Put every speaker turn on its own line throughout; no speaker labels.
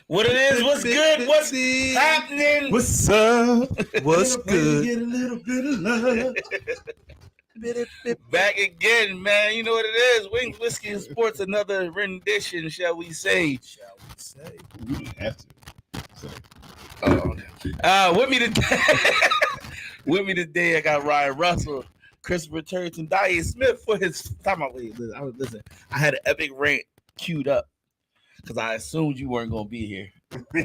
What it is? What's good? What's happening?
What's up?
What's good?
Get a little bit of love.
Back again, man. You know what it is. Wings, Whiskey, and Sports. Another rendition, shall we say?
We have to.
With me today. With me today, I got Ryan Russell, Christopher Turton, Dye Smith for his time. Listen, I had an epic rant queued up because I assumed you weren't gonna be here.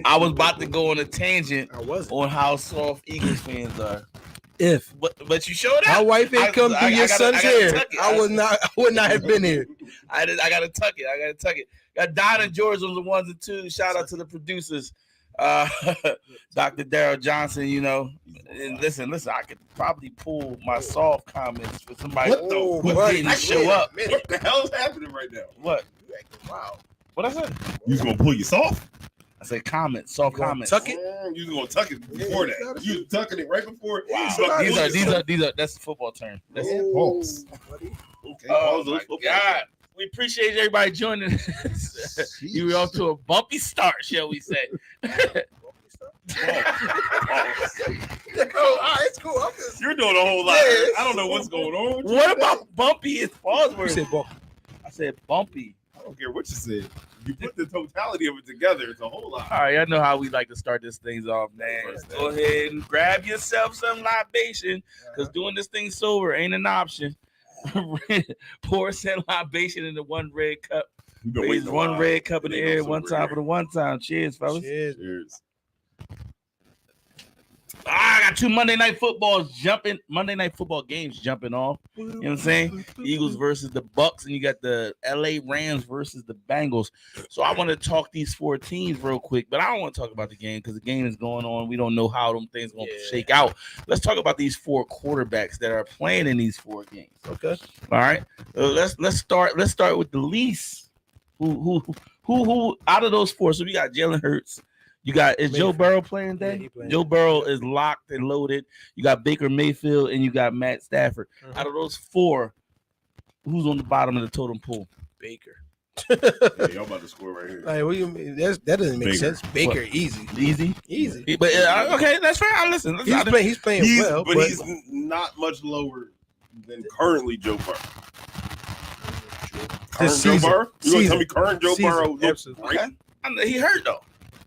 I was about to go on a tangent on how soft Eagles fans are. But you showed up.
My wife ain't come through your son's hair. I would not have been here.
I gotta tuck it. Got Don and George on the ones and twos. Shout out to the producers. Dr. Darryl Johnson, you know. And listen, I could probably pull my soft comments for somebody who didn't show up.
What the hell is happening right now?
What?
Wow.
What I said?
You was gonna pull your soft?
I said comments, soft comments.
Tuck it?
You was gonna tuck it before that. You was tucking it right before.
Wow. These are that's the football term. That's
pulse.
Okay. Oh my God. We appreciate everybody joining us. You were off to a bumpy start, shall we say?
It's cool.
You're doing a whole lot. I don't know what's going on.
What about bumpy? It's pause word. I said bumpy.
I don't care what you said. You put the totality of it together. It's a whole lot.
All right, I know how we like to start this things off, man. Go ahead and grab yourself some libation, because doing this thing sober ain't an option. Pour some libation in the one red cup. Raise one red cup in the air one time for the one time. Cheers, fellas.
Cheers.
I got two Monday night football games jumping off. You know what I'm saying? Eagles versus the Bucks, and you got the LA Rams versus the Bengals. So I want to talk these four teams real quick, but I don't want to talk about the game because the game is going on. We don't know how them things are going to shake out. Let's talk about these four quarterbacks that are playing in these four games. Okay. All right. Let's start with the least. Who out of those four? So we got Jalen Hurts. Is Joe Burrow playing today? Yeah, Joe Burrow is locked and loaded. You got Baker Mayfield and you got Matt Stafford. Mm-hmm. Out of those four, who's on the bottom of the totem pole? Baker.
Y'all about to score right here.
Like, what do you mean? That doesn't make sense. Baker, what? Easy.
But okay, that's fair. Listen,
he's playing well,
but he's not much lower than currently Joe Burrow. Joe Burrow? You gonna tell me current Joe Burrow?
Absolutely. Okay. He hurt though.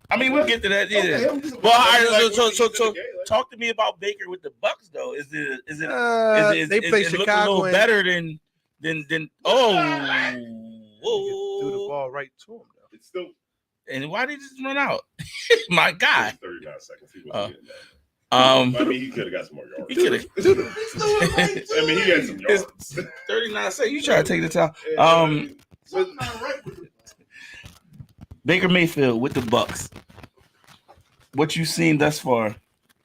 I mean, we'll get to that. Yeah. Okay, well, so talk to me about Baker with the Bucks, though. Is it
they play Chicago
a little better than
threw the ball right to him, though.
It's still.
And why did he just run out? My God.
39 seconds. He wasn't getting that. I mean, he could have got some more yards. He could have. I mean, he had some yards.
39 seconds. You try to take the time. Baker Mayfield with the Bucks. What you seen thus far?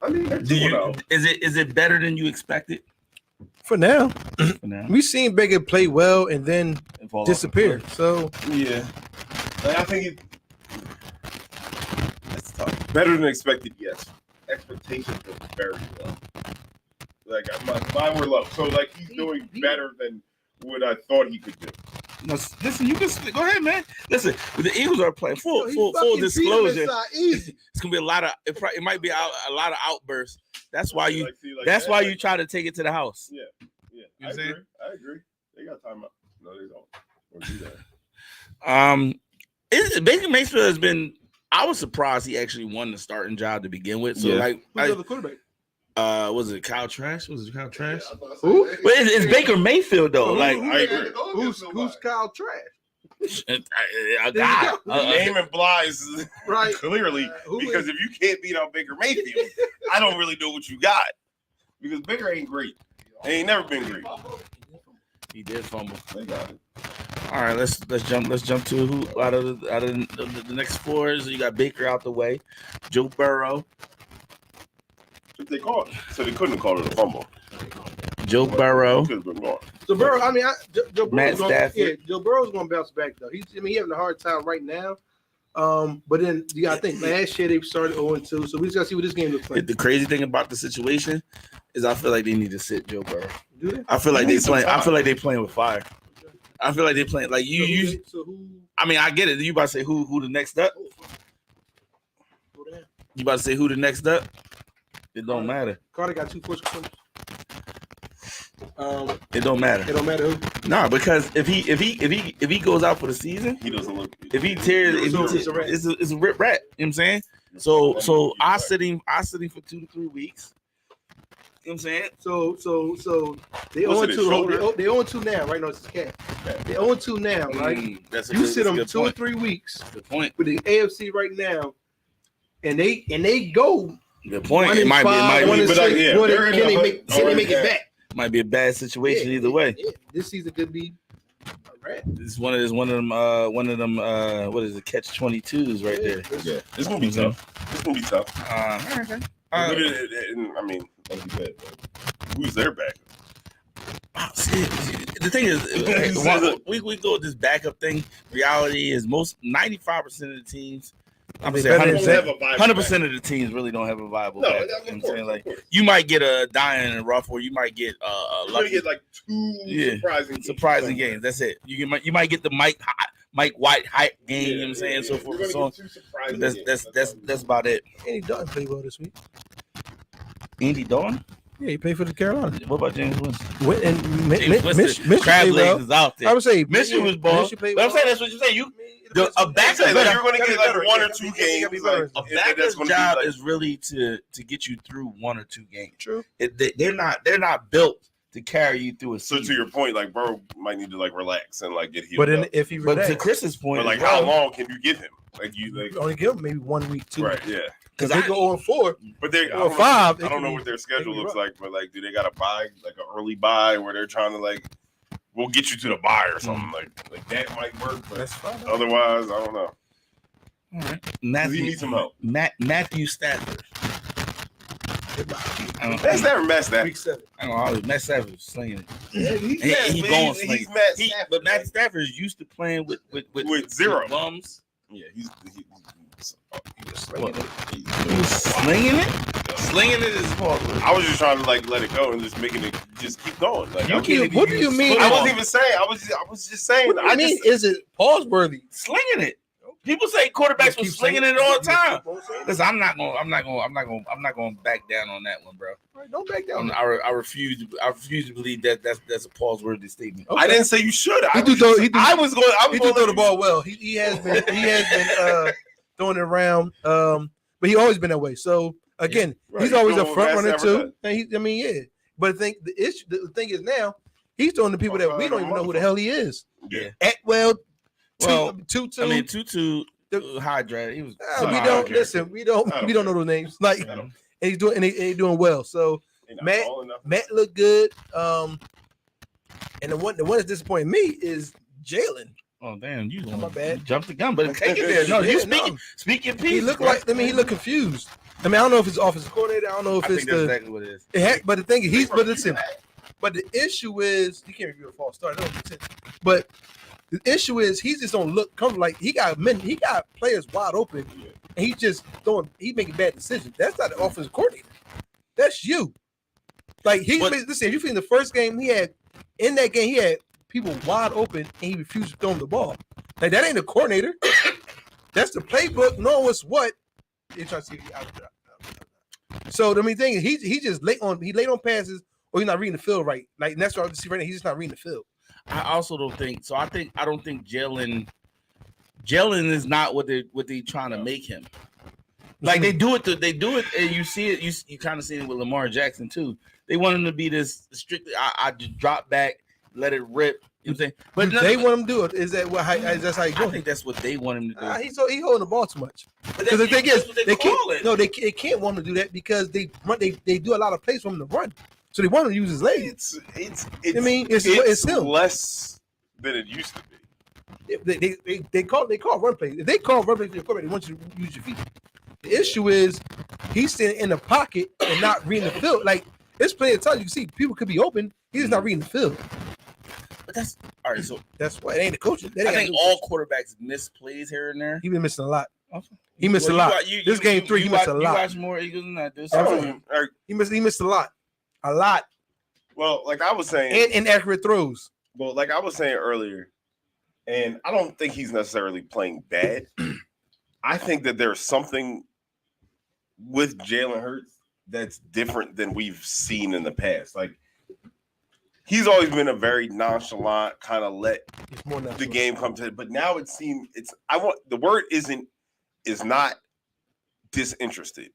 I mean,
is it better than you expected?
For now. We've seen Baker play well and then disappear. So
yeah, I think that's tough. Better than expected, yes. Expectations were very low. Like mine were low. So like he's doing better than what I thought he could do.
No, listen, you can go ahead, man. Listen, the Eagles are playing full disclosure. It's gonna be a lot of it might be a lot of outbursts. That's why you you try to take it to the house.
Yeah. I agree. They got time out. No, they don't. Or do
that. Baker Mayfield has been. I was surprised he actually won the starting job to begin with. So who's
the quarterback?
Was it Kyle Trask? Who? But it's Baker Mayfield though.
I agree.
Who's Kyle Trask?
A guy.
Name implies
right
clearly because if you can't beat out Baker Mayfield, I don't really know what you got because Baker ain't great. He ain't never been great.
He did fumble.
They got it.
All right, let's jump to who out of the next four. So you got Baker out the way, Joe Burrow.
They called, so they couldn't have called it a fumble.
Joe Burrow.
Could have been gone.
So Burrow, I mean, Joe
Burrow's
going to bounce back though. He's having a hard time right now. But then you got to think last year they started 0-2, so we just got to see what this game looks like.
The crazy thing about the situation is I feel like they need to sit Joe Burrow. I feel like they playing with fire. I feel like they playing like you.
So who?
I mean, I get it. You about to say who the next up? You about to say who the next up? It don't matter.
Carter got 2 first quarters.
It don't matter.
It don't matter who.
No, because if he goes out for the season,
he doesn't look.
if he tears, it's a rip rat. You know what I'm saying? So I sit him for 2 to 3 weeks. You know what I'm saying?
So they own 2. They own 2 now, right? No, it's cat. They own 2 now, right? You sit them 2 or 3 weeks.
Good point.
With the AFC right now, and they go.
Good point. It might be.
Can they make it back?
Might be a bad situation either way.
Yeah. This season could be a rat.
It's one of them. What is it? Catch 22s right there.
Yeah, it's gonna be tough. It's gonna be tough.
Okay.
I mean, that'd be bad. Who's their backup?
The thing is, we go with this backup thing. Reality is 95% of the teams. I'm saying 100% of the teams really don't have a viable backup. You know what I'm saying? Like you might get a diamond in the rough, or you might get
you're gonna get like 2 surprising games.
That's it. You might get the Mike White hype game. You know what I'm saying? So forth and so on. That's about it.
Andy Dalton played well this week.
Andy Dalton?
Yeah, he played for the Carolina.
What about James Winston?
Michigan
Crab
played well.
legs is out there.
I would say
Michigan was ball. But I'm saying that's what you say. A backup,
you're going to get like 1 or 2 games.
A backup's job is really to get you through 1 or 2 games.
True.
They're not built to carry you through a season.
So to your point, like Burrow might need to like relax and like get healed.
But if he relax,
to Chris's point,
but like how long can you give him? Like you
only give him maybe 1 week, 2.
Right. Yeah.
Because they go on 4,
but they
or 5.
I don't know what their schedule looks like, but like, do they got to buy like an early buy where they're trying to like, we'll get you to the buy or something like that might work. But
that's fine.
Otherwise, I don't know.
All right. Matthew,
he needs some help.
Matthew Stafford.
Matt Stafford.
Week 7.
I don't know. Matt Stafford is slinging it.
Yeah,
he's going slinging. But Matthew Stafford is used to playing with
zero
bums.
Yeah, he's
slinging it. Slinging it. Slinging it is hard.
I was just trying to like let it go and just making it just keep going. Like,
what do you mean?
I wasn't even saying. I was just saying.
I mean, is it pause worthy?
Slinging it. People say quarterbacks were slinging it all the time. Listen, I'm not going to back down on that one, bro.
Right, don't back down.
I refuse to believe that's a pause-worthy statement.
Okay.
I didn't say you should.
I was going
to
throw the ball well. He has been throwing it around, but he always been that way. So again, he's always a front runner too. And But the thing is now he's throwing to people that we don't even know who the hell he is.
Yeah.
Atwell.
Tutu. I mean, Tutu hydrated. He was.
We don't listen. We don't know those names. Like, and he's doing well. So Matt looked good. And the one that's disappointing me is Jalen.
Oh damn!
My bad.
You jumped the gun, but take it there. No, you speak your piece.
He looked he looked confused. I mean, I don't know if it's offensive coordinator. I don't know if it's
exactly what it is.
But the thing is, but the issue is you can't review a false start. That don't make sense. But the issue is he just don't look comfortable. Like he got players wide open, and he making bad decisions. That's not the offensive coordinator. That's you. Like listen, if you in the first game he had people wide open and he refused to throw him the ball. Like that ain't the coordinator. That's the playbook. Knowing what's what. They're trying to see out. So the main thing is he just late on passes or he's not reading the field right. Like that's what I see right now. He's just not reading the field.
I also don't think so. I don't think Jalen is not what they're trying to make him. Like they do it, and you see it. You kind of see it with Lamar Jackson too. They want him to be this strictly. I just drop back, let it rip. You know what I'm saying? But
they want him to do it. Is that that's how you do it?
I think that's what they want him to do.
He's holding the ball too much. Because the thing is, they can't want him to do that because they do a lot of plays for him to run. So they want him to use his legs. It's him.
Less than it used to be.
They call run plays. If they call run plays for your quarterback, they want you to use your feet. The issue is he's sitting in the pocket and not reading the field. Like there's plenty of times you can see people could be open. He's just not reading the field.
But that's all right. So
that's why it ain't the coaching.
I think all quarterbacks miss plays here and there.
He's been missing a lot. He missed a lot. This game 3, he missed a lot.
You watch more Eagles than that.
He missed a lot. A lot.
Well, like I was saying,
and inaccurate throws.
Well, like I was saying earlier, And I don't think he's necessarily playing bad. I think that there's something with Jalen Hurts that's different than we've seen in the past. Like, he's always been a very nonchalant, kind of let the game come to it. But now it seems the word is not disinterested,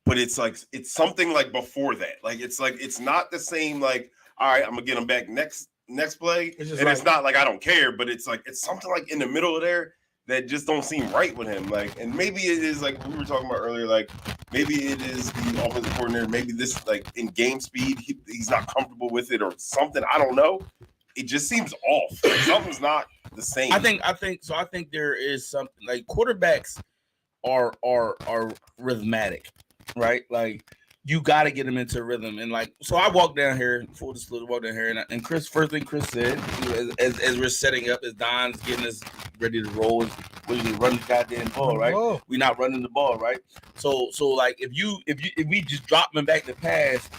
but it's something like before that. Like, it's not the same, like, all right, I'm gonna get him back next play. It's not like I don't care, but it's something like in the middle of there that just don't seem right with him. Like, and maybe it is like we were talking about earlier, like maybe it is the offensive coordinator, maybe this, like, in game speed, he's not comfortable with it or something. I don't know. It just seems off. Like, something's not the same.
I think there is something, like, quarterbacks are rhythmic, right? Like, you got to get them into rhythm. And, like, so I walked down here, full disclosure, and Chris, first thing Chris said, as we're setting up, as Don's getting us ready to roll, we're going to run the goddamn ball, right? Whoa. We're not running the ball, right? So like, if we just drop them back to pass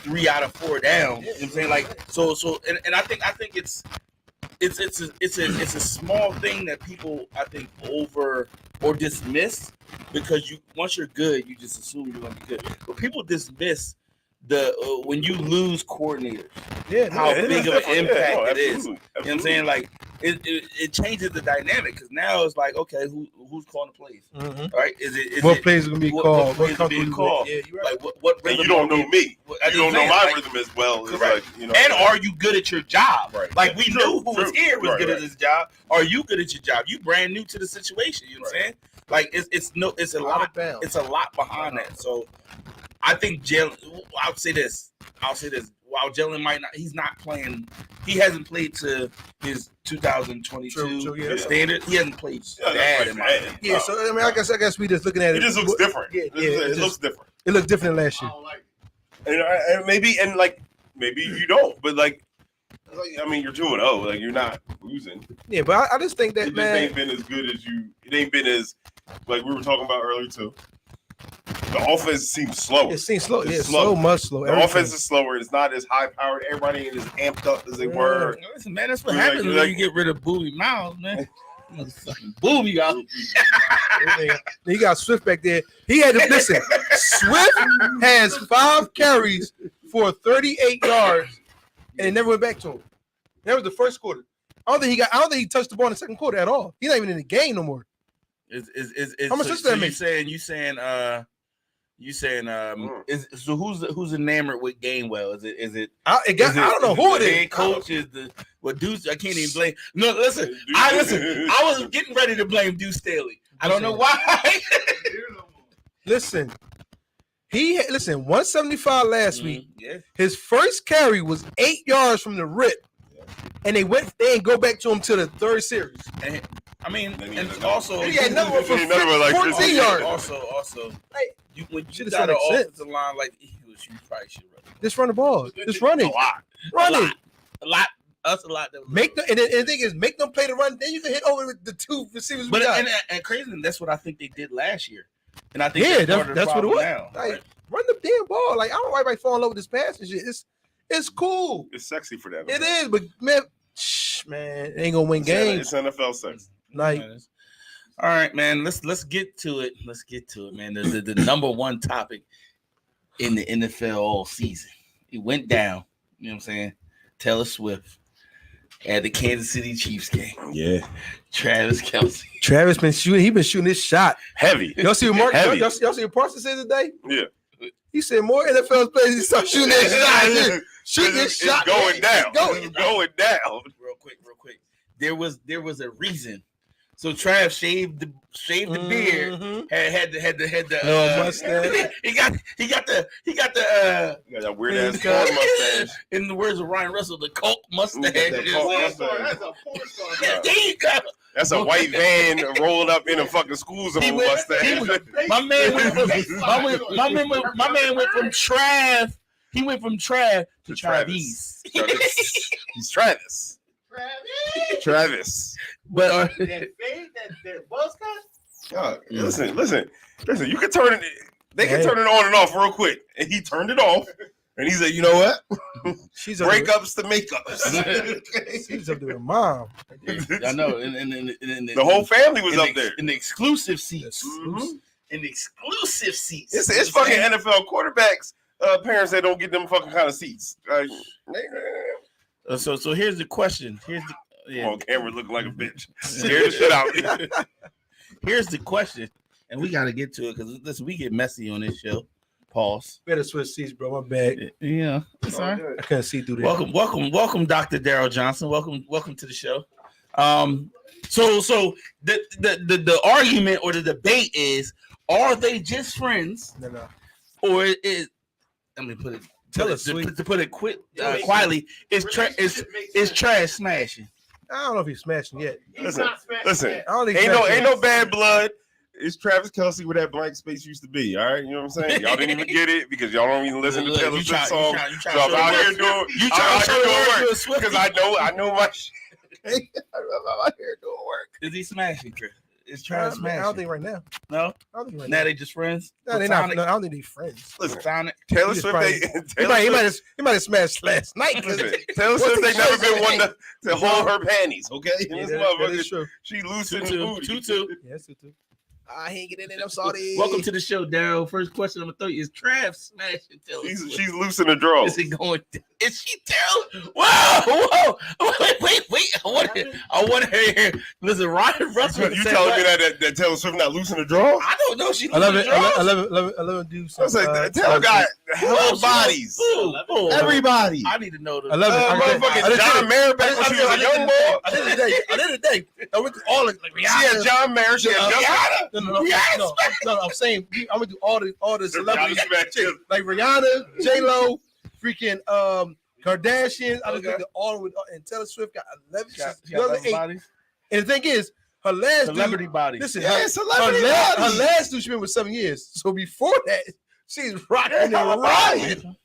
3 out of 4 down, you know what I'm saying? Like, so and I think it's a small thing that people, I think, over or dismiss, because once you're good, you just assume you're gonna be good. But people dismiss the when you lose coordinators, how big of an impact it is. You know what I'm saying? Like, it changes the dynamic, because now it's like, okay, who's calling the plays? Mm-hmm. Right? Is
what plays are gonna be called?
What plays are being called? Yeah, you're right. Like, what
and you don't know me. You don't know my rhythm as well.
Correct.
Like, you know,
and are you good at your job?
Right.
Like, we knew who was here was good at his job. Are you good at your job? You brand new to the situation. You know what I'm saying? Like, it's a lot behind that. So I think Jalen. I'll say this. While Jalen might not, he's not playing. He hasn't played to his 2022 standard. He hasn't played bad in my opinion.
Yeah. So I mean, I guess we just looking at it.
It just looks different. It looks different.
It looked different than last year.
And maybe you don't, but like, I mean, you're 2-0. Like, you're not losing.
Yeah, but I just think that,
it just ain't been as good as you. It ain't been as, like we were talking about earlier too. The offense seems slow.
It seems slow. It's so much slow.
The offense is slower. It's not as high powered. Everybody ain't as amped up as they were.
Listen, man, that's what happens when you get rid of Booby Miles, man. Booby out.
He got Swift back there. He had to listen. Swift has 5 carries for 38 yards, and it never went back to him. That was the first quarter. I don't think he touched the ball in the second quarter at all. He's not even in the game no more. How much
so you saying so who's enamored with Gainwell? Is it
I don't know who it is.
Head coach is the Deuce. I can't even blame. No, listen. I was getting ready to blame Deuce Staley. I don't know why.
Listen. 175 last week. Yeah. His first carry was 8 yards from the rip, and they ain't go back to him till the third series.
And, I mean, and also
he had another one for 14 yards.
Also, when you got an offensive line like the Eagles, you probably should run.
Just run the ball. Just run it.
A lot. That's a lot.
And the thing is, make them play the run. Then you can hit over with the 2 receivers.
But and crazy, that's what I think they did last year. And I think
that's what it was.
Now,
like,
right?
Run the damn ball. Like, I don't know why everybody fall in love with this pass and shit. It's cool.
It's sexy for them.
It is, but man, it ain't gonna win games.
It's NFL sex.
Like,
all right, man. Let's get to it. Let's get to it, man. The number one topic in the NFL all season. It went down. You know what I'm saying? Taylor Swift at the Kansas City Chiefs game.
Yeah.
Travis Kelce.
Travis been shooting. He been shooting his shot
heavy.
Y'all see what y'all see what Parsons said today?
Yeah.
He said more NFL players. He start shooting his shot. Shooting his shot.
Going down.
It's
going down.
Real quick. There was a reason. So Trav shaved the beard. Had the
mustache.
he got
that weird ass corn mustache.
In the words of Ryan Russell, the Colt mustache.
That's a
porn star. There you go.
That's a white van rolling up in a fucking school zone mustache.
My man went from Trav. He went from Trav to Travis.
He's Travis.
But
that buzz cut?
Listen. You can turn it. They can turn it on and off real quick, and he turned it off. And he said, you know what?
She's
Breakups to makeups.
She's up there with mom.
I know. And
The whole family was up there.
In the exclusive seats.
Mhm.
In the exclusive seats.
It's fucking NFL quarterbacks. Parents that don't get them fucking kind of seats.
So here's the question.
On camera looking like a bitch. Scare the shit out of me.
Here's the question, and we got to get to it because listen, we get messy on this show. Pause.
We had to switch seats, bro. My bad.
Yeah, sorry.
I couldn't see through there.
Welcome, Dr. Daryl Johnson. Welcome to the show. So the argument or the debate is: are they just friends,
No.
or is? Let me put it. To put it quietly, it's trash smashing.
I don't know if he's smashing yet.
Listen.
I don't think
Ain't no bad blood. It's Travis Kelce where that blank space used to be. All right, you know what I'm saying? Y'all didn't even get it because y'all don't even listen to Taylor Swift songs. So I'm out here doing work because I know my shit. I'm out here doing work.
Is he smashing, Chris? It's trash smashing.
I don't think right now.
No,
I don't think right
now
now.
they just friends.
No, they're not. No, I don't think they're friends.
Listen, Taylor Swift.
He might have smashed last night.
Taylor Swift ain't never been one to hold her panties. Okay,
Yeah,
this
that is true.
she loosened the booty.
2-2.
Yes, too. I ain't getting in. I'm sorry.
Welcome to the show, Daryl. First question I'm gonna throw you is Trav smashing Taylor Swift.
She's loosing the draws.
Is it going? Is she Taylor? Whoa! Wait! I want to hear. Listen, Ryan Russell.
You telling me that Taylor Swift not losing the draws?
I don't know. She.
I love it. Do
I was like, Taylor got hell of bodies. Everybody.
I need to know.
I love it.
Motherfucking John Mayer back when she was a young boy.
I did the day. I went through all of
She had John Mayer. She had Rihanna.
No, I'm saying I went through all the celebrities
Rihanna
like Rihanna, J-Lo, freaking Kardashian. I looked at all with and Taylor Swift got 11.
She got 11 bodies.
And the thing is, her last
Celebrity bodies.
Listen,
celebrity
her
bodies.
last dude she been with 7 years. So before that, she's rocking and rolling.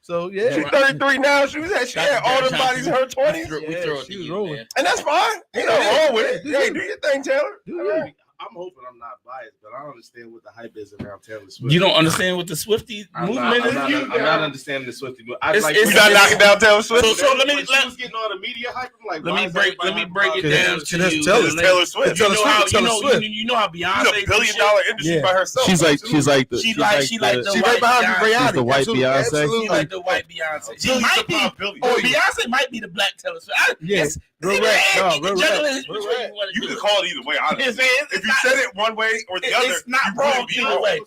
So yeah,
She's 33 now. She had all the bodies in her 20s.
We throw it
she
to
was
you,
rolling.
man.
And that's fine. Ain't nothing wrong with it. Hey, do your thing, Taylor.
I'm hoping I'm not biased, but I don't understand what the hype is around Taylor Swift.
You don't understand what the Swiftie movement is?
I'm not understanding the Swiftie movement.
You not knocking down Taylor Swift?
So let me
was getting all the media hype. I'm like,
let me break it down to you.
Taylor Swift.
You know how Beyonce
She's $1 billion industry by herself.
She's like
she right behind Rihanna.
the white Beyonce.
She like the white Beyonce. She might be. Beyonce might be the black Taylor Swift.
Yes.
You can call it either way. Honestly. If you said it one way or the other,
it's not wrong either way.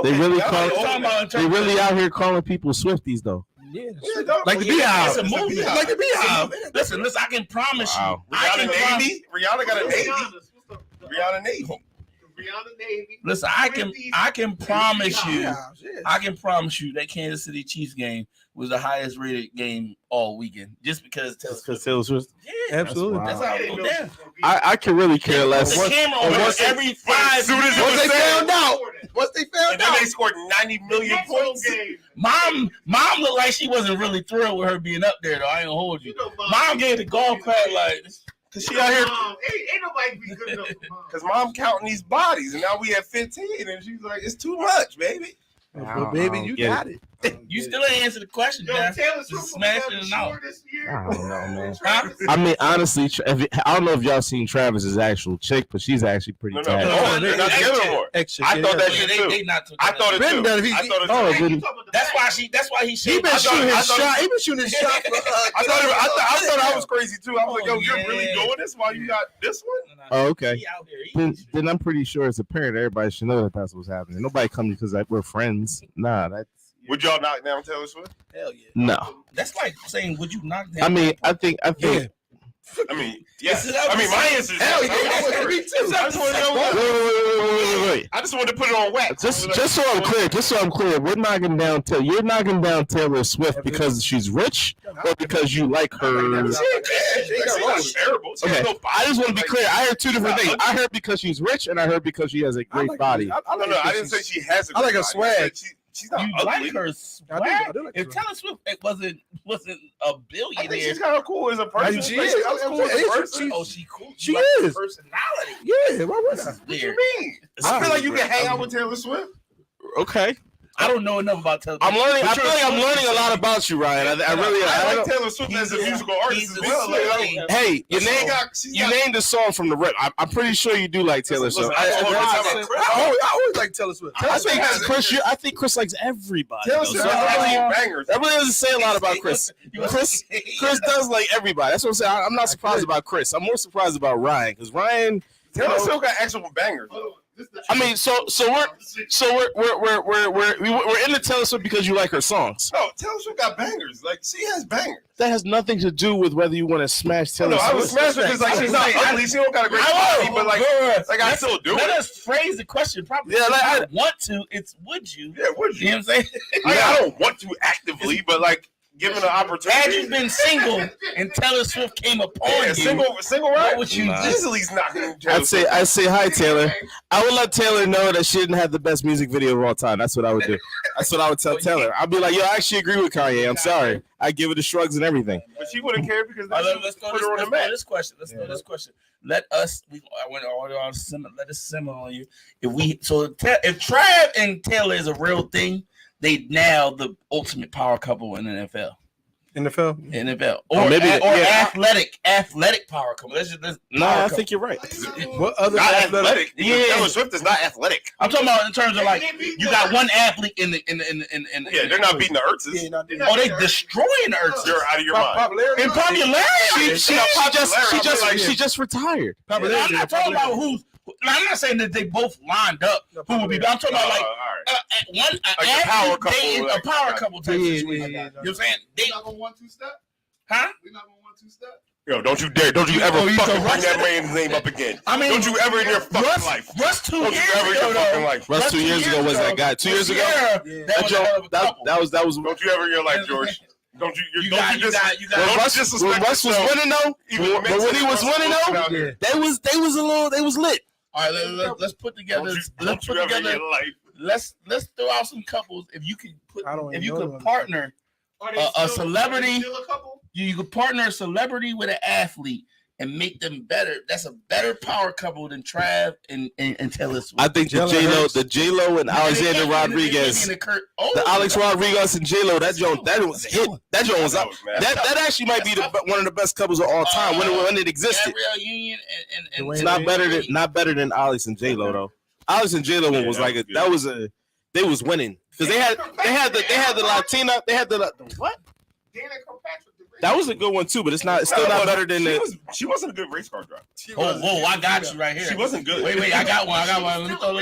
They really
out
out here calling people Swifties though.
Yeah,
like the Beehive.
It's a movement. Like the Beehive.
Listen, I can promise you.
Rihanna got a Navy. Rihanna Navy.
Listen, I can promise you. I can promise you that Kansas City Chiefs game was the highest rated game all weekend, just because
Taylor Swift.
Yeah,
absolutely.
That's how it go down.
I can really care less.
The camera on every 5 minutes.
Once they found out,
and then they scored 90 million points.
Mom looked like she wasn't really thrilled with her being up there, though. I ain't gonna hold you. Mom gave the golf clap like.
Cause she out here,
ain't nobody be good enough for mom.
Cause mom counting these bodies, and now we have 15, and she's like, "It's too much, baby."
But baby, you got it.
You still ain't answer the question, man.
Taylor Swift
smashing it out.
I don't know, man. I mean, honestly, I don't know if y'all seen Travis's actual chick, but she's actually pretty
No,
tight.
they're not together no more. I thought that shit too. I thought it too.
That's why he
He been shooting his shot. He been shooting his shot.
I thought I was crazy too. I was like, "Yo, you're really doing this while you got this one?"
Oh, okay. Then I'm pretty sure it's apparent. Everybody should know that that's what's happening. Nobody comes because we're friends. Nah, that's.
Would y'all knock down Taylor Swift?
Hell yeah.
No.
That's like saying, would you knock down?
I mean, I think.
Yeah. Yes. I mean, my answer is hell yeah. Me too.
Wait.
I just wanted to put it on wax.
Just so I'm clear, we're knocking down Taylor. You're knocking down Taylor Swift because she's rich, or because you like her.
She's not terrible.
Okay. I just want to be clear. I heard two different things. I heard because she's rich, and I heard because she has a great body.
I didn't say she has.
I like her swag.
She's not
you
ugly.
like her swag?
I do like
if Taylor Swift wasn't a billionaire,
I think she's kind of cool as a person.
She is.
She cool.
She
like
is.
Personality.
Yeah, why would I?
What you mean? I feel like you can hang out with Taylor Swift.
Okay.
I don't know enough about Taylor.
I'm learning.
But
I feel like I'm learning a lot about you, Ryan. I really.
I like
don't-
Taylor Swift as a musical artist as well.
Hey, you named the song from the rip. I'm pretty sure you do like Taylor Swift.
I always like Taylor Swift.
I think Chris likes everybody.
Taylor
though.
Swift
So
bangers.
that really doesn't say a lot about Chris. Chris does like everybody. That's what I'm saying. I'm not surprised about Chris. I'm more surprised about Ryan because Ryan.
Taylor Swift got actual bangers. Though.
I mean, we're into Taylor Swift because you like her songs.
No, Taylor Swift got bangers. Like she has bangers.
That has nothing to do with whether you want to smash Taylor
No,
Swift.
I was smashing because like she's not ugly. She don't got a great body, but like I still do
Let
it.
us phrase the question properly.
Yeah, like,
I want to. It's would you?
Yeah, would
You know what I'm saying?
I don't want to actively, but like given an opportunity.
Had you been single and Taylor Swift came upon you,
single
what
right?
would you do?
Easily knocking.
I'd say hi, Taylor. I would let Taylor know that she didn't have the best music video of all time. That's what I would do. That's what I would tell Taylor. I'd be like, yo, I actually agree with Kanye. I'm sorry. I give it the shrugs and everything.
But she wouldn't care because
Let's go this question. Let's go this question. Let us. I went all on simmer. Let us simmer on you. If Trav and Taylor is a real thing, they now the ultimate power couple in the NFL.
NFL?
Or
maybe
athletic power couple.
I think you're right.
What other
not athletic?
Yeah.
Taylor Swift is not athletic.
I'm talking about in terms of like you got one athlete in the
Yeah, they're not beating the Ertzes.
they destroying the Ertzes.
You're out of your mind.
In popularity,
She just retired.
I'm not talking about who's. I'm not saying that they both lined up. Who would be? But I'm talking about like
a power couple.
A power couple type situation. You know what I'm saying? They
not gonna 1-2 step.
Huh?
We're not gonna 1-2 step.
Yo, don't you dare! Don't you ever fucking bring that man's name up again.
I mean,
don't you ever in your fucking life?
Russ 2
Don't you
years
ever in your
ago,
fucking
though.
life?
Russ 2 years ago was that guy. 2 years ago? That was.
Don't you ever in your life, George? Don't you?
You
don't
got.
When Russ was winning though, when he was winning though, they was lit.
All right, let's put together.
Don't you ever in your life?
Let's throw out some couples. If you could partner a celebrity, you could partner a celebrity with an athlete and make them better. That's a better power couple than Trav and Taylor Swift.
I think the J Lo and Alexander Rodriguez, the Alex Rodriguez and J Lo, that joint was a hit. That joint was up. That actually might be one of the best couples of all time when it existed. It's not better than Alex and J Lo though. Alex and J Lo one was like they was winning because they had the Latina, they had the what? That was a good one too, but it's still not better than
She wasn't a good race car driver.
Whoa! I got you right here.
She wasn't good.
Wait! I got one. Let me throw.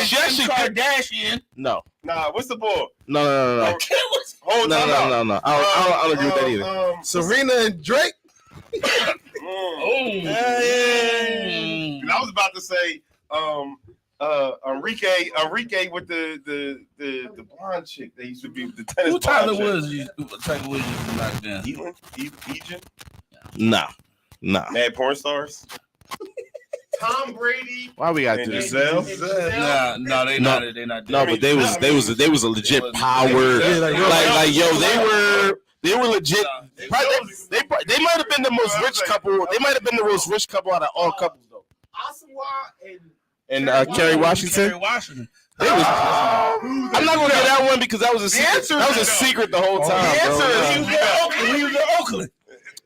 She actually
Kardashian.
No.
Nah, what's the ball?
No.
Hold on.
No. I don't agree with that either.
Serena and Drake.
And I was about to say, Enrique with the blonde chick. They used to be the tennis.
Who Tyler Woods? Tyler Woods used to knock down.
Egan?
Nah.
Mad porn stars.
Tom Brady.
Why we got to do this?
Giselle?
No, they not. They not.
No, but they was a legit power. Like they were legit. They might have been the most rich couple. They might have been the most rich couple out of all couples though.
Asawa
And Kerry Washington. I'm not gonna get that one because that was a secret. That was a secret the whole time.
The answer is
he was in Oakland.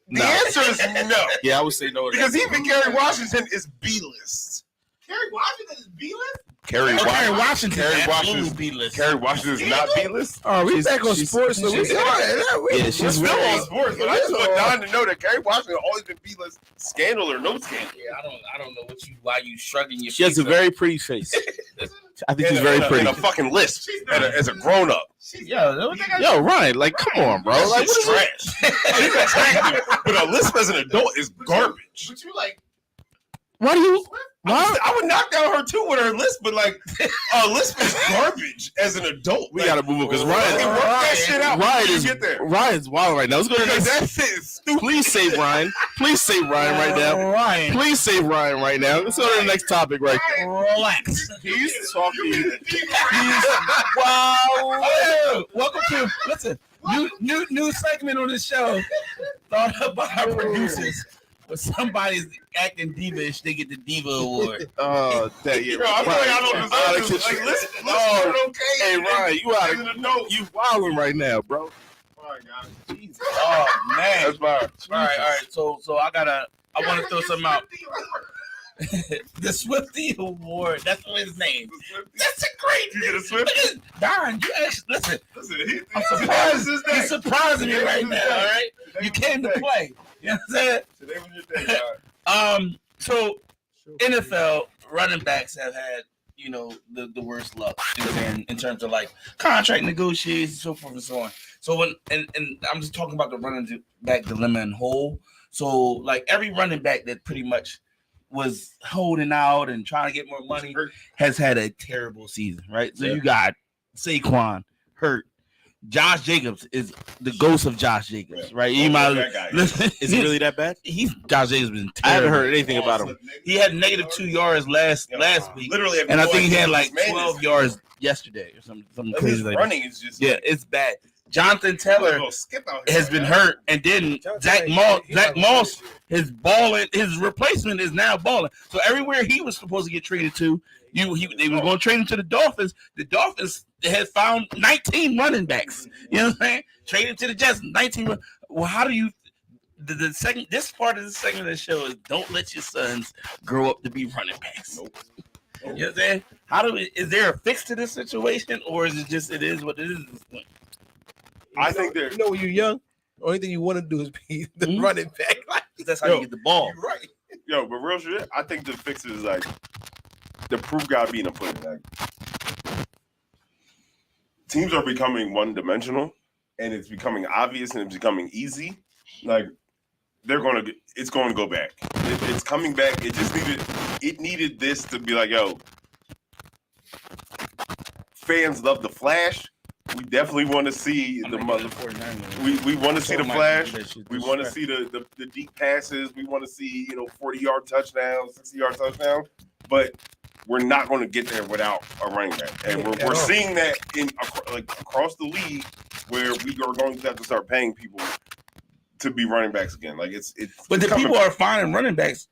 The answer is no.
Yeah, I would say no.
Because even Kerry Washington is B-list.
Kerry Washington is B-list?
Kerry Washington is not B-list.
Oh, we back on sports. So
She's still on sports, but I just want Don to know that Kerry Washington always been B-list, scandal or no scandal.
Yeah, I don't know why you shrugging your.
She has a very pretty face. I think she's very pretty.
And a fucking lisp as a grown up.
Yo, Ryan, like, come on, bro. Like,
what is trash? She's attractive, but a lisp as an adult is garbage.
But you like,
why do you?
I would knock down her too with her lisp, but like a lisp is garbage as an adult.
We gotta move on because
work that shit out.
Ryan's wild right now. Let's go to the next.
That shit is stupid.
Please save Ryan. Please save Ryan right now. Please save Ryan right now. Let's go to the next topic right there.
Relax.
He's talking.
Wow. Welcome to new segment on the show. Thought up by our producers. But somebody's acting diva-ish, they get the diva award.
Oh, that
Yo, I feel like I don't deserve this. Like, listen, okay.
Hey, Ryan, you wilding right now, bro.
All right, guys.
Jesus. Oh man.
That's fine.
All right. So I want to throw something out. The Swifty Award. That's what his name. That's a great.
You get a Swift?
Darn, you actually listen. I'm
surprised.
He's surprising me right now. All right, you came to play. You know what I'm saying?
Today was your day, guys.
So NFL running backs have had, the worst luck in terms of like contract negotiations, so forth and so on. So when and I'm just talking about the running back dilemma in whole. So like every running back that pretty much was holding out and trying to get more money has had a terrible season, right? So you got Saquon hurt. Josh Jacobs is the ghost of Josh Jacobs, right? You might listen.
Is he really that bad?
Josh Jacobs been terrible.
I haven't heard anything about him.
He had negative 2 yards last week,
Literally,
and I think he had like 12 yards yesterday or something crazy like that.
Running is just
it's bad. Jonathan Taylor has been hurt, and then Zach Moss is balling. His replacement is now balling. So everywhere he was supposed to get traded to, they were going to trade him to the Dolphins. The Dolphins had found 19 running backs. You know what I'm saying? Traded to the Jets, 19. Well, how do you? This part of the segment of the show is don't let your sons grow up to be running backs. Nope. You know what I'm saying? Is there a fix to this situation, or is it just it is what it is at this point?
I think there.
When you're young, the only thing you want to do is be the running back. Like,
that's how you get the ball.
You're right.
Yo, but real shit, I think the fix is like the proof gotta be in the pudding. Like, teams are becoming one-dimensional, and it's becoming obvious, and it's becoming easy. Like it's going to go back. It's coming back. It needed this to be like, yo, fans love the flash. We definitely want to see the mother. We want to see the flash. We want to see the deep passes. We want to see 40-yard touchdowns, 60-yard touchdowns. But we're not going to get there without a running back, and we're seeing that across the league where we are going to have to start paying people to be running backs again. Like it's.
But the people are finding running backs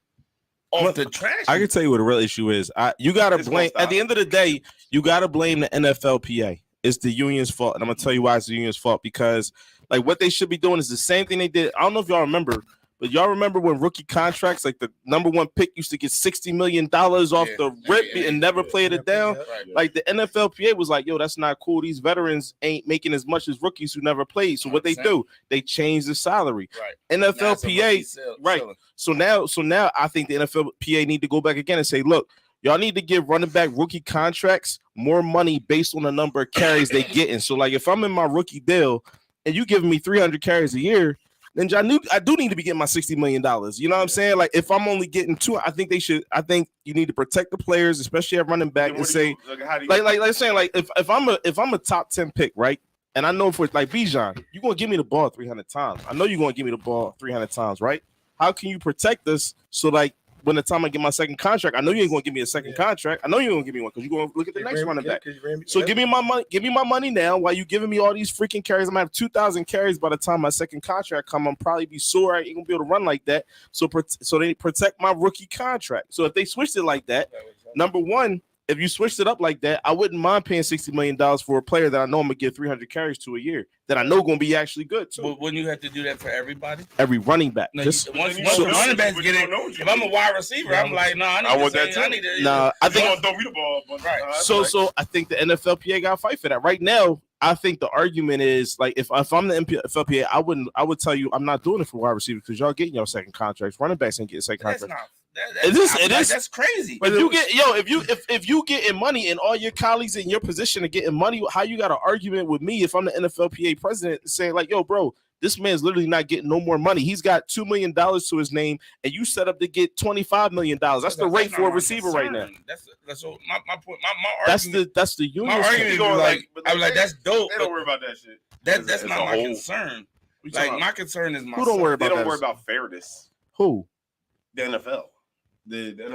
off the trash.
I can tell you what the real issue is. You got to blame. At the end of the day, you got to blame the NFLPA. It's the union's fault, and I'm gonna tell you why it's the union's fault, because like what they should be doing is the same thing they did. I don't know if y'all remember, but y'all remember when rookie contracts, like the number one pick used to get $60 million off the rip and never played it down. Like the NFLPA was like, yo, that's not cool. These veterans ain't making as much as rookies who never played. So what they do, they change the salary. Right. NFLPA, right. So now I think the NFLPA need to go back again and say, look, y'all need to give running back rookie contracts more money based on the number of carries they getting. So, like, if I'm in my rookie deal and you giving me 300 carries a year, then I do need to be getting my $60 million. You know what I'm saying? Like, if I'm only getting two, I think you need to protect the players, especially at running back, and say, if I'm a top 10 pick, right? And I know for like Bijan, you're gonna give me the ball 300 times. I know you're gonna give me the ball 300 times, right? How can you protect us so like when the time I get my second contract, I know you ain't gonna give me a second contract. I know you're gonna give me one because you're gonna look at the next running back. So give me my money. Give me my money now while you giving me all these freaking carries. I'm gonna have 2,000 carries by the time my second contract come. I'm probably be sore. I ain't gonna be able to run like that. So they protect my rookie contract. So if they switched it like that, number one, if you switched it up like that, I wouldn't mind paying $60 million for a player that I know I'm gonna get 300 carries to a year. That I know gonna be actually good too.
But wouldn't you have to do that for everybody?
Every running back.
No, once running backs get it, if I'm a wide receiver, I'm like, no, I want that too.
I think don't throw me the ball. But right.
So I think the NFLPA got to fight for that. Right now, I think the argument is like if I'm the NFLPA, I would tell you I'm not doing it for wide receivers because y'all getting your second contracts. Running backs ain't getting second contracts. It is. That's crazy. But if you getting money and all your colleagues in your position are getting money, how you got an argument with me if I'm the NFLPA president saying like, yo, bro, this man's literally not getting no more money. He's got $2 million to his name, and you set up to get $25 million. That's the rate for a receiver right now.
That's my point. My argument.
That's the union.
My argument I was like, that's dope.
They don't worry about that shit.
That's not my concern. Like my concern is
who don't worry about.
They don't worry about fairness.
Who?
The NFL.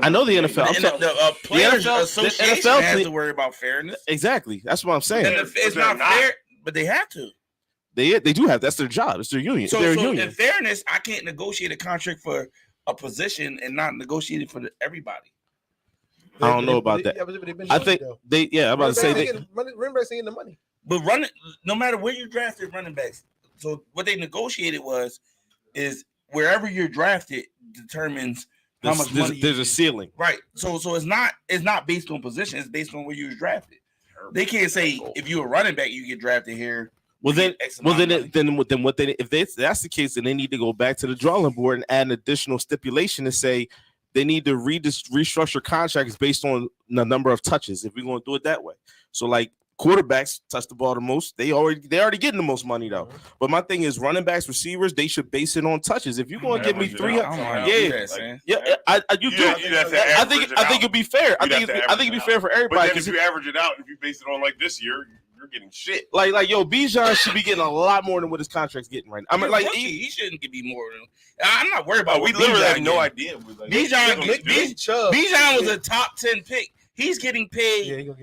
I know the NFL.
The Players Association has to worry about fairness.
Exactly. That's what I'm saying.
It's not fair, but they have to.
They do have. That's their job. It's their union.
So in fairness, I can't negotiate a contract for a position and not negotiate it for everybody.
I don't know about that. I think they. Yeah, I'm about to say
running backs ain't the money.
But no matter where you drafted running backs, so what they negotiated is wherever you're drafted determines how much money.
There's a ceiling,
right? So it's not based on position. It's based on where you was drafted. They can't say if you're a running back you get drafted here. Then if that's the case, then they need to go back to the drawing board and add an additional stipulation to say they need to restructure contracts based on the number of touches. If we're going to do it that way, so like quarterbacks touch the ball the most, they already getting the most money though. Mm-hmm. But my thing is running backs, receivers, they should base it on touches. If you're going to give me 300, I think it'd be fair. I think it'd be fair for everybody.
But then if you average it out, if you base it on like this year, you're getting shit.
Like Bijan should be getting a lot more than what his contract's getting right now. I mean, like
he shouldn't be more than. I'm not worried about.
We literally have no idea.
Bijan was a top 10 pick. He's getting paid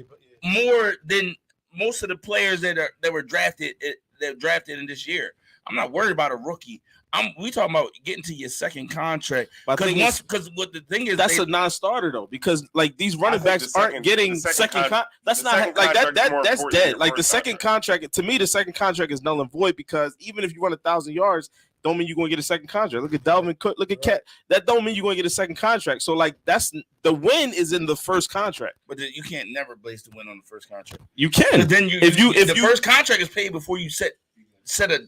more than most of the players that were drafted in this year. I'm not worried about a rookie. We talking about getting to your second contract because what the thing is
that's a non-starter though, because like these running backs aren't getting second contract. That's not like that's dead. Like the second contract to me, the second contract is null and void because even if you run 1,000 yards, don't mean you're going to get a second contract. Look at Dalvin Cook. Look at Cat. That don't mean you're going to get a second contract. So like that's the win is in the first contract.
But you can't never base the win on the first contract.
You can.
Then if the first contract is paid before you set a.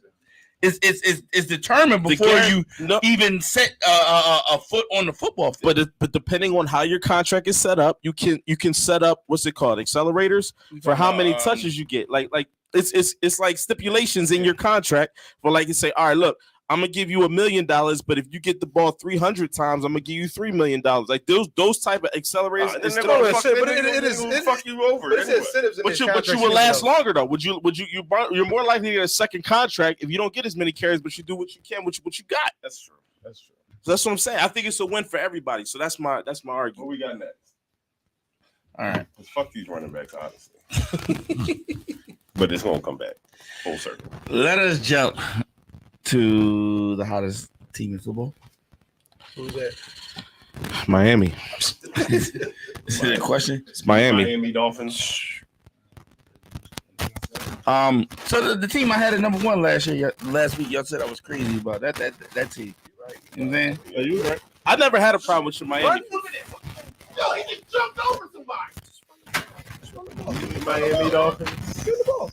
It's determined before you even set a foot on the football field.
But depending on how your contract is set up, you can set up what's it called, accelerators for how many touches you get. Like it's like stipulations in your contract for like you say, all right, look, I'm gonna give you $1 million, but if you get the ball 300 times, I'm gonna give you $3 million. Like those type of accelerators.
It fuck you over.
But you will last longer though. You're more likely to get a second contract if you don't get as many carries, but you do what you can, what you got.
That's true.
So that's what I'm saying. I think it's a win for everybody. So that's my argument.
What we got next?
All right.
Fuck these running backs, honestly. But it's gonna come back full circle.
Let us jump to the hottest team in football.
Who's that?
Miami.
Is it a question?
It's Miami.
Miami Dolphins.
So the team I had at number 1 last week, y'all said I was crazy about that team. Right. You know what I'm saying?
Are you right? I never had a problem with your Miami.
Yo, he just jumped over somebody. Miami Dolphins.
Give the ball.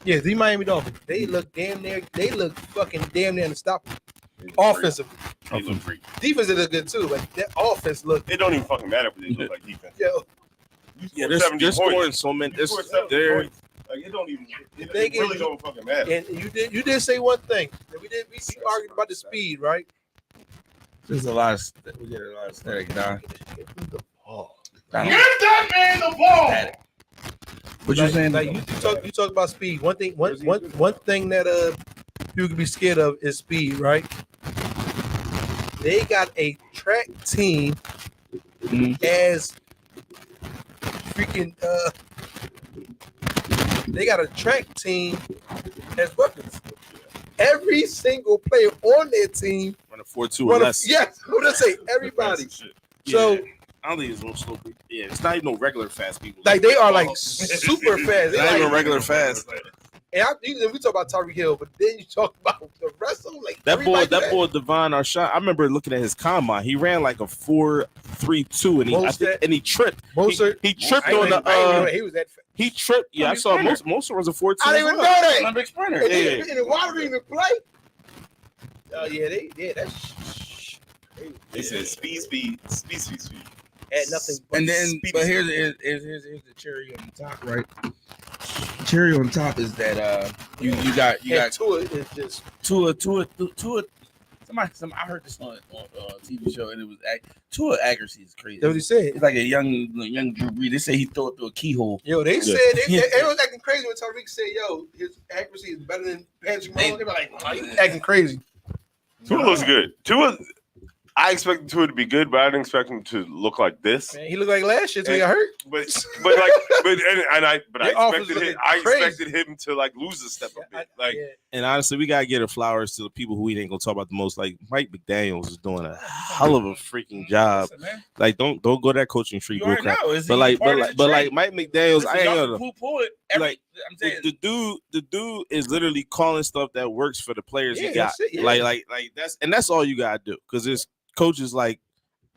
Yeah, the Miami Dolphins. They look fucking damn near unstoppable. Offensively. Defense look good too, but that offense look.
It don't even fucking matter if they look like defense.
They're scoring so many. They're
like it don't even. It really don't fucking matter.
And you did say one thing. We argued about the speed, right?
There's a lot of we get a lot of static down.
Get that man the ball.
What you saying?
Like you talk about speed. One thing that people can be scared of is speed, right? They got a track team as freaking they got a track team as weapons. Every single player on their team
run a 4.2 or less.
Yes, what did I say? Everybody. So
I don't think it's no slow. Yeah, it's not even no regular fast people.
Like they are like super fast.
They're not even regular fast.
And we talk about Tyreek Hill, but then you talk about the rest of them. Like
that boy, Devon Arshad. I remember looking at his combine. He ran like a 4.32, and he tripped. He tripped on the.
He was that.
He tripped. Yeah, I saw most was a 4.2.
I didn't even know that.
Olympic sprinter.
And why would he even play? Oh yeah, that's.
They said speed.
Had nothing.
And then, but here's the cherry on the top, right? Cherry on top is that you got
Tua is just
Tua. Somebody I heard this on a TV show and it was Tua accuracy is crazy.
That's what he said.
It's like a young Drew Brees. They say he threw it through a keyhole.
Yo, they said everyone was acting crazy when Tyreek said, "Yo, his accuracy is better than Patrick Mahomes." They were like, "Oh, you acting crazy."
Tua looks good. Tua. I expected it to be good, but I didn't expect him to look like this.
Man, he looked like last year until he got hurt.
I expected him to like lose a step a bit.
And honestly, we gotta give the flowers to the people who we ain't gonna talk about the most. Like Mike McDaniels is doing a hell of a freaking job.
Listen,
like don't go that coaching tree,
but
like Mike McDaniels, I ain't gonna
like. I'm saying
the dude is literally calling stuff that works for the players he got.
Yeah.
Like that's all you gotta do, because there's coaches like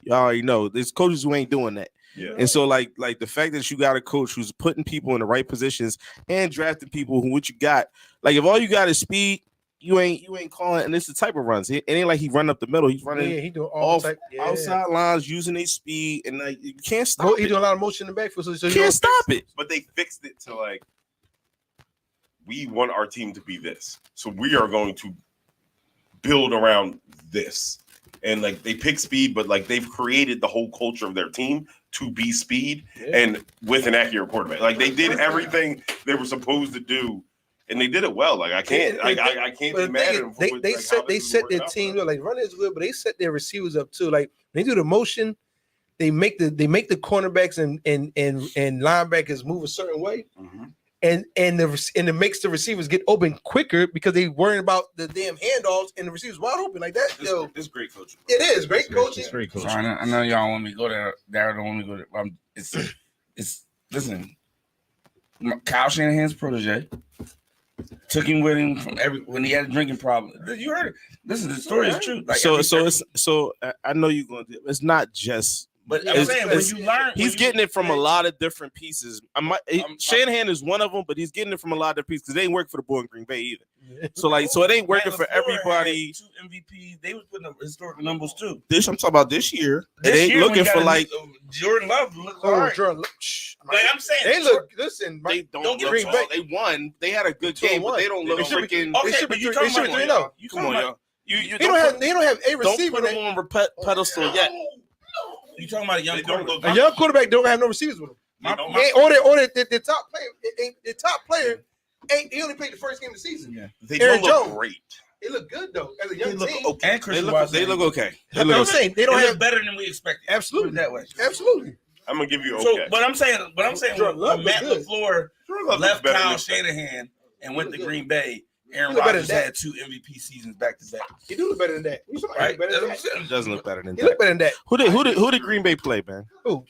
you already know. There's coaches who ain't doing that.
Yeah.
And so like the fact that you got a coach who's putting people in the right positions and drafting people who what you got. Like if all you got is speed, you ain't calling. And it's the type of runs. It ain't like he run up the middle. He's running.
Yeah, he doing all type,
outside lines using his speed, and like you can't stop.
He doing a lot of motion in the backfield, so
you can't stop it.
But they fixed it to like, we want our team to be this, so we are going to build around this. And like they pick speed, but like they've created the whole culture of their team to be speed and with an accurate quarterback. Like they did everything they were supposed to do, and they did it well. Like I can't be mad at them.
They set their team up. Like running is good, but they set their receivers up too. Like they do the motion, they make the cornerbacks and linebackers move a certain way.
Mm-hmm.
And it makes the receivers get open quicker because they worrying about the damn handoffs and the receivers wide open like that.
It's great coaching.
It is great coaching.
It's great coaching.
So I know y'all want me to go there. Darryl don't want me to go there. It's listen. Kyle Shanahan's protege took him with him from when he had a drinking problem. You heard it. Listen, the story is true. Like
so I know you're going to. It's not just.
But I'm saying when you learn,
he's getting it from a lot of different pieces. Shanahan is one of them, but he's getting it from a lot of different pieces because they ain't working for the boy in Green Bay either. So it ain't working for everybody.
2 MVPs, they was putting up historical numbers too.
I'm talking about this year. They ain't looking for like
Jordan Love. Jordan Love. Like I'm saying,
they look. Listen,
they don't get
Green Bay.
They won. They had a good game, but they don't look freaking.
Okay, but you talking about
come on, y'all.
They don't have a receiver.
Don't put them on pedestal yet.
You talking about a young quarterback?
A young quarterback don't have no receivers with him. The top player, the top player ain't. He only played the first game of the season.
Yeah, they don't look great.
They look good though as a young team.
Okay. And
they look okay.
I'm saying they don't have
better than we expected.
Absolutely
that way.
Absolutely.
I'm gonna give you okay.
So, but I'm saying when Matt LaFleur left Kyle Shanahan and went to Green Bay, Aaron Rodgers had 2 MVP seasons back to back.
He do look better than that.
Right?
He doesn't look better than that.
He look better than that.
Who did Green Bay play, man?
Who?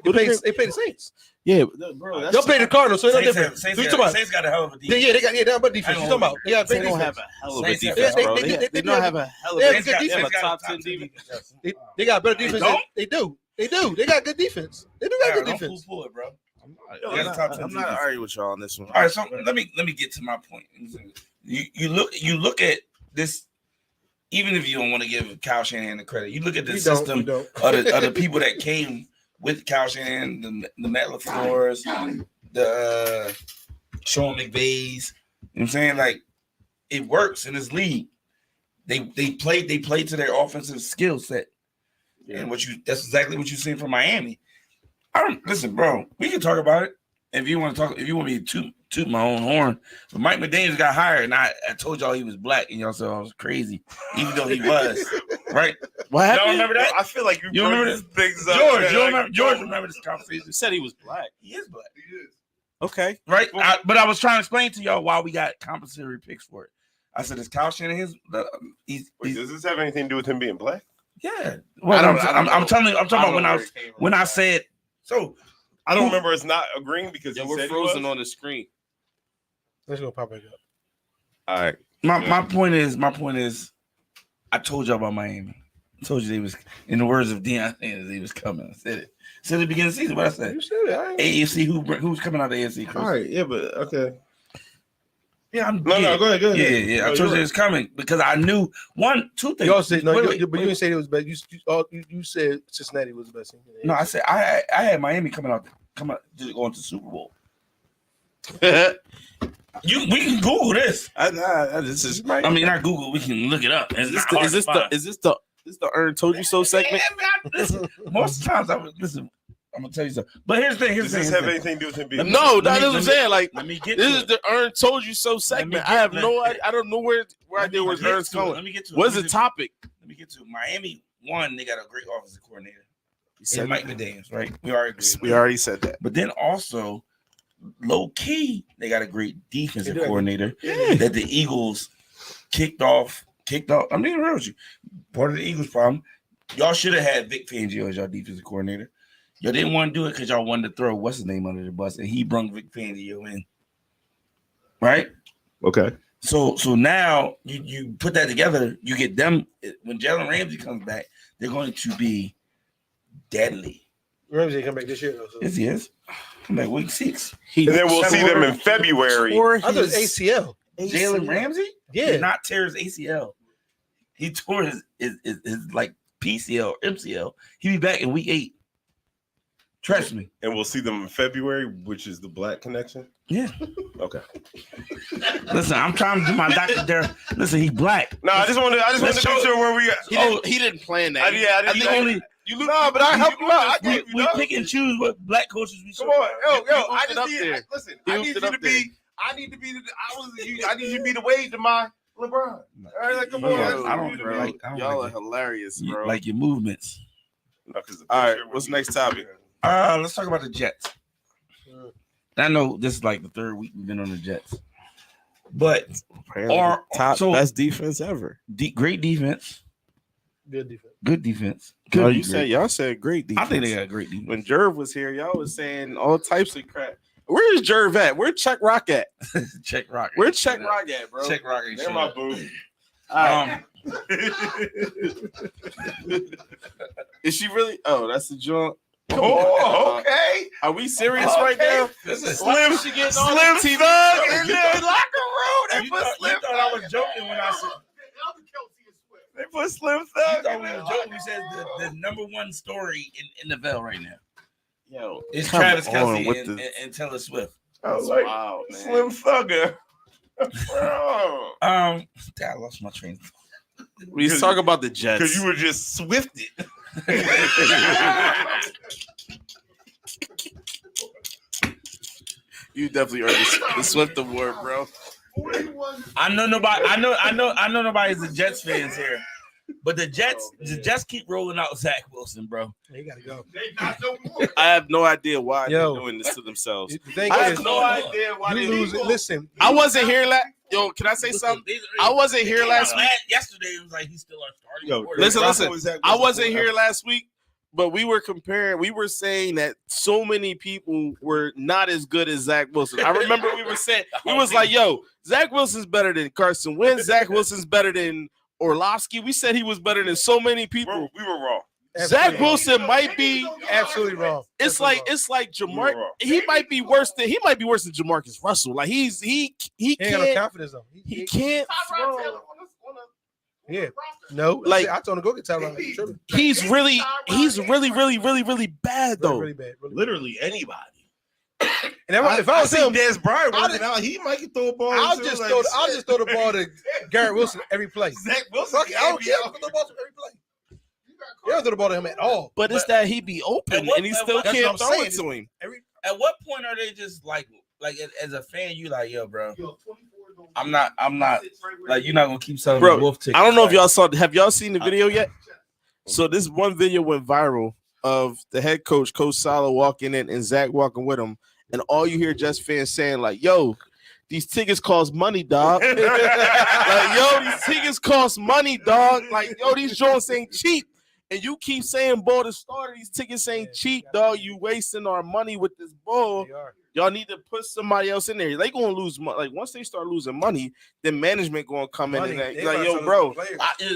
They play the Saints.
Yeah, bro.
They'll play the Cardinals, so it's no different.
Saints got a hell of a defense.
Yeah, they got a defense. You talking about?
They don't have a hell of a defense, bro. They don't have a hell of a defense. They have a top 10 defense.
They got better defense. They do. They got good defense. They do got good defense.
Don't it, bro.
I'm not arguing with y'all on this one.
All right, so let me get to my point. You look at this. Even if you don't want to give Kyle Shanahan the credit, you look at the system of the people that came with Kyle Shanahan, the Matt LaFleur's, the Sean McVays. You know what I'm saying? Like, it works in this league. They played to their offensive skill set. Yeah. And that's exactly what you're seeing from Miami. Listen, bro, we can talk about it. If you want me to toot my own horn. But Mike McDaniels got hired, and I told y'all he was black, and y'all said I was crazy, even though he was. Right?
What happened?
Y'all remember that? I feel like you
remember
this things up.
George remember this conversation.
You said he was black.
He is black.
He is.
Okay.
Right? But I was trying to explain to y'all why we got compensatory picks for it. I said, it's Kyle Shanahan's.
Wait, does this have anything to do with him being black?
Yeah. Well, I'm talking about when I said so.
I don't remember us not agreeing because
we're frozen on the screen.
Let's go pop it up.
All right.
My point is, I told y'all about Miami. I told you they was, in the words of Deion Sanders, they was coming. I said it. Said at the beginning of the season. What I said?
You said it.
AFC. Who's coming out of the AFC? Chris?
All right. Yeah, but okay.
Yeah,
go ahead.
Yeah. I told you it was coming because I knew 2 things.
Y'all said but you didn't say it was bad. You said Cincinnati was the best team.
No, I said I had Miami coming out just going to the Super Bowl. We can Google this.
This is right.
I mean, not Google. We can look it up. Is this
the Earn Told You So segment?
Listen, most times I'm gonna tell you something. But here's the thing.
Does this have anything to do with him being?
No, that's what I'm saying. Like,
let me get
this is the Earn Told You So segment. I don't know where I did where Earn's going.
Let me get to it.
What's the topic?
Let me get to it. Miami one, they got a great offensive coordinator.
You said
Mike McDaniels, right? We already
said that.
But then also, low key, they got a great defensive coordinator
Yeah.
that the Eagles kicked off. I'm being real with you. Part of the Eagles' problem, y'all should have had Vic Fangio as y'all defensive coordinator. Y'all didn't want to do it because y'all wanted to throw what's his name under the bus, and he brung Vic Fangio in. Right?
Okay.
So now you put that together, you get them when Jalen Ramsey comes back, they're going to be deadly.
Ramsey come back this year though. So.
Yes, he is. Come back week 6.
And then we'll see them in February.
I thought it was ACL.
Jalen Ramsey?
Yeah.
Did not tear his ACL. He tore his like PCL, MCL. He'll be back in week 8. Trust me.
And we'll see them in February, which is the Black connection.
Yeah.
Okay.
Listen, I'm trying to do my doctor there. Listen, he black.
No, I just want to make sure where we at.
He didn't plan that.
I
think only
but I helped you out.
we pick and choose what black coaches we show.
Come on, yo, I
it
just
up
need.
there.
Listen,
He
I
hooped
need
it
you
up
to be. I need you to be the Wade to my LeBron. All right, like, come on.
I don't
bro.
like
Y'all are hilarious, bro.
like your movements.
No,
all right, what's the next topic?
Let's talk about the Jets. I know this is like the 3rd week we've been on the Jets, but
best defense ever.
Great defense,
Good defense.
good defense.
Oh, y'all said great defense.
I think they got a great defense.
When Jerv was here, y'all was saying all types of crap. Where's Jerv at? Where Check Rock at?
Check Rock.
Where Check Rock at, bro?
Check Rock.
They're my boo.
Is she really? Oh, that's the joint.
Oh, okay.
Are we serious right now?
Slim,
she getting
Slim
on TV.
Thug in the locker room. They
You
put
thought
Slim.
I was joking when I said.
They put Slim
You
Thug.
thought we were joking. We said the number one story in NFL right now
Yo,
is
come
Travis
on
Kelce
with
and Taylor Swift.
I was like,
wow, man.
Slim Thugger. Bro.
I lost my train.
We talk about the Jets.
Because you were just swifted.
You definitely earned the Swift Award, bro.
I know nobody's the Jets fans here, but the Jets keep rolling out Zach Wilson, bro.
They gotta go.
I have no idea why
Yo.
they're doing this to themselves.
The thing
I
is,
have no idea why
you
they
lose it. Listen,
I wasn't here Yo, can I say something? I wasn't here last week.
Yesterday, it was like he's still our starting.
Yo,
quarterback.
Listen. I wasn't here last week, but we were saying that so many people were not as good as Zach Wilson. I remember we was like, yo, Zach Wilson's better than Carson Wentz. Zach Wilson's better than Orlovsky. We said he was better than so many people.
We were wrong.
Zach Wilson might be
absolutely wrong.
It's like Jamar. He might be worse than Jamarcus Russell. Like he
He ain't got no
can't
confidence though.
he can't throw.
Yeah. No,
Like-
I told him to go get Tyrod.
He's really bad though.
Really bad. Really bad.
Literally anybody.
And if I was
see
him,
Des Bryant
I'd-
working out, he might can throw a ball.
I'll
too,
just
like,
throw the ball to Garrett Wilson every play.
Zach Wilson.
Fuck it, I don't care. I'll throw the ball to him every play. You don't throw the ball to him at all.
But it's that he be open and he still
that's
can't
what I'm
throw it
saying.
to him.
At what point are they just like as a fan, you like, yo, bro, I'm not like you're not gonna keep selling
Bro,
the wolf tickets.
I don't know if y'all have y'all seen the video yet? So this one video went viral of the head coach, Coach Sala, walking in and Zach walking with him, and all you hear Jets fans saying like, "Yo, these tickets cost money, dog." Like, yo, these tickets cost money, dog. Like, yo, these joints ain't cheap. And you keep saying, "Ball to starter, these tickets ain't cheap, dog. You wasting our money with this ball." Y'all need to put somebody else in there. They gonna lose money. Like once they start losing money, then management gonna come in and like, yo, bro,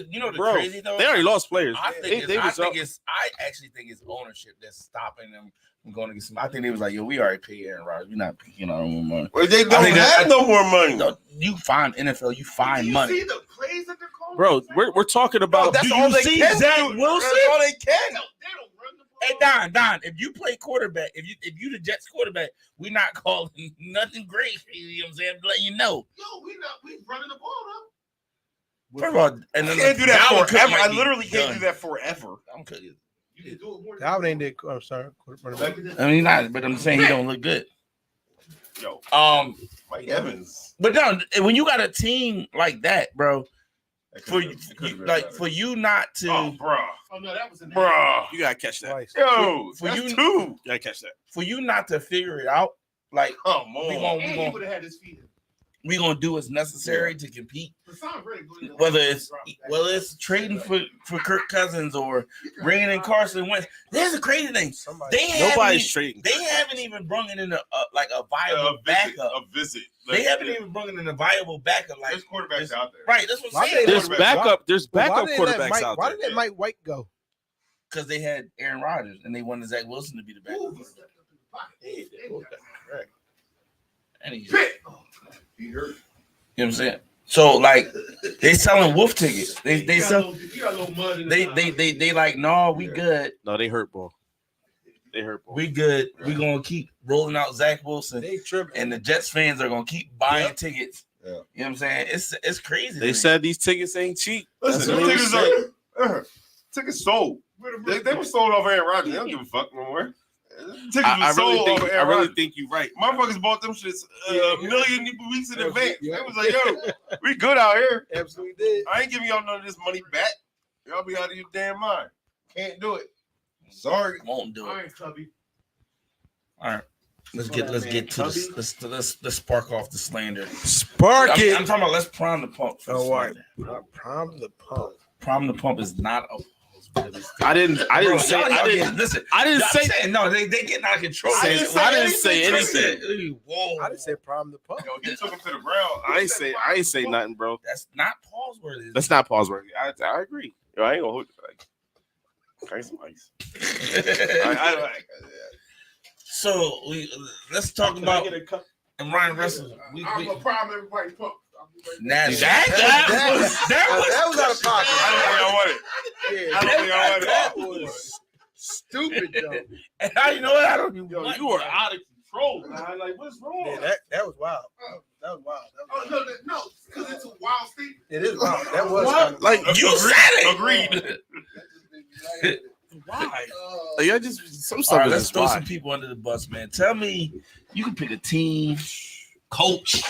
You know the
bro,
crazy though.
they already lost players.
I actually think it's ownership that's stopping them from going to get some. I think they was like, yo, we already paid Aaron Rodgers. We're not picking our own money.
Well, they don't have no more money.
No, you find NFL, you find money.
See the plays that they're calling?
Bro, we're talking about.
That's
Do
all
you
they
see
can
Zach
do.
Wilson?
That's all they can.
They don't run the ball.
Hey Don, if you play quarterback, if you the Jets quarterback, we're not calling nothing great. You know what I'm saying? I'm letting you know.
Yo, we running the ball though.
First of all, and
I
then
can't do that
Dalvin Cook
forever.
might
I
be
literally can't
done.
do that forever.
I'm cooking.
You can do it more.
Dalvin ain't did. I'm sorry.
I mean, not, but I'm saying he don't look good.
Yo, Mike Evans.
But no, when you got a team like that, bro, for you not to.
Oh, bro.
Oh no, that was an
Bro.
You gotta catch that.
Twice.
Yo,
For
that's
you-
two.
You gotta catch that.
For you not to figure it out, like
Come
we
on.
And he
gonna
would have had his feet in.
we gonna do what's necessary to compete.
Hassan really good.
Whether it's trading for Kirk Cousins or bringing in Carson Wentz. There's a crazy thing.
Somebody.
Nobody's trading.
They haven't even brought in a viable backup.
A visit.
They haven't even brought in a viable backup. Like
There's quarterbacks out there.
right, that's what
Why
I'm saying.
they-
There's backup
Why did
quarterbacks out
Why
there.
did that Mike White go?
Because they had Aaron Rodgers and they wanted Zach Wilson to be the backup. And he hurt.
He hurt.
You know what I'm saying? So like they selling wolf tickets. They sell.
You got a little mud in
They like no, we good.
No, they hurt, ball. They hurt, ball.
We good. We gonna keep rolling out Zach Wilson,
They tripping.
and the Jets fans are gonna keep buying tickets.
Yeah.
You know what I'm saying? It's crazy.
They said these tickets ain't cheap.
Listen,
That's what
them
they
tickets
said.
are tickets sold. They were sold off Aaron Rodgers. They don't give a fuck no more. Tickets
I
were sold off
really
Aaron Rodgers.
think you're right.
Motherfuckers bought them shits a million weeks in advance. They was like, yo, we good out here.
Absolutely did.
I ain't giving y'all none of this money back. Y'all be out of your damn mind. Can't do it. Sorry.
Won't do
All
it.
right, Tubby.
All right. Let's get to this. Let's spark off the slander.
Spark it.
I'm talking about let's prime the pump. For the
Oh, all right.
slander.
Prime the pump.
Prime the pump is not a.
I didn't say.
Listen.
I didn't
Y'all
say.
saying, no, they getting out of control.
I didn't say anything.
Whoa.
I didn't say prime the pump.
Yo, he took him to the ground.
I ain't say nothing, bro.
That's not pause worthy.
That's not pause worthy. I agree.
Yo, I ain't gonna hold you. Like, drink some ice.
So let's talk about and Ryan Russell.
I'm gonna prime everybody's pump.
That
was out of pocket.
I don't think I want it.
That was stupid, though.
And how you know what? I don't even.
Yo, you are out of control, man. Like, what's wrong?
Yeah, that was wild. That was wild.
Oh no, because it's a wild statement.
It is wild. That was
What?
kind of
Like
You said it.
Agreed.
why? Like, I just some
All
stuff
right,
is
let's
just
throw
why.
some people under the bus, man. Tell me, you can pick a team, coach,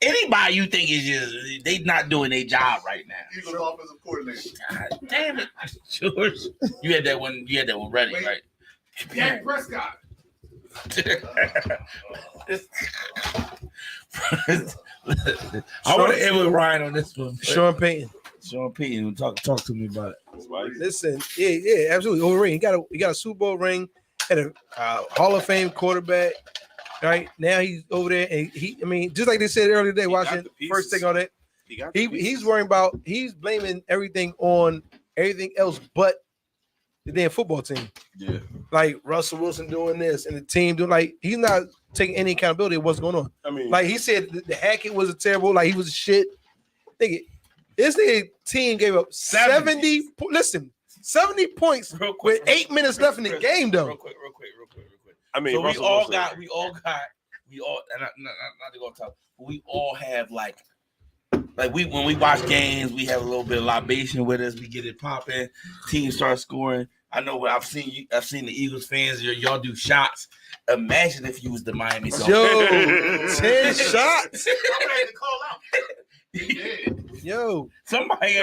anybody you think is just they not doing their job right now.
Eagles offensive coordinator.
God damn it, George. You had that one. You had that one ready,
Wait.
right?
Dak Prescott.
I want to end with Ryan on this one.
Sean Payton.
Sean Payton, talk to me about it.
Listen, yeah, absolutely. Overrated. He got a Super Bowl ring, had a Hall of Fame quarterback. Right now he's over there, and just like they said earlier today, watching first thing on that, he's worrying about he's blaming everything on everything else but the damn football team.
Yeah.
Like Russell Wilson doing this and the team doing like he's not taking any accountability of what's going on.
I mean,
Like he said, the Hackett was a terrible, like he was a shit. This nigga team gave up 70 points
Real quick,
with 8 minutes left in the game, though.
Real quick.
I mean,
So
Russell
we all
Wilson-
got, and not to go top, but we all have like when we watch games, we have a little bit of libation with us. We get it popping. Teams start scoring. I know what I've seen the Eagles fans. Y'all do shots. Imagine if you was the Miami Dolphins.
Yo, 10 shots.
I'm ready to call out. He did.
Yo,
Somebody,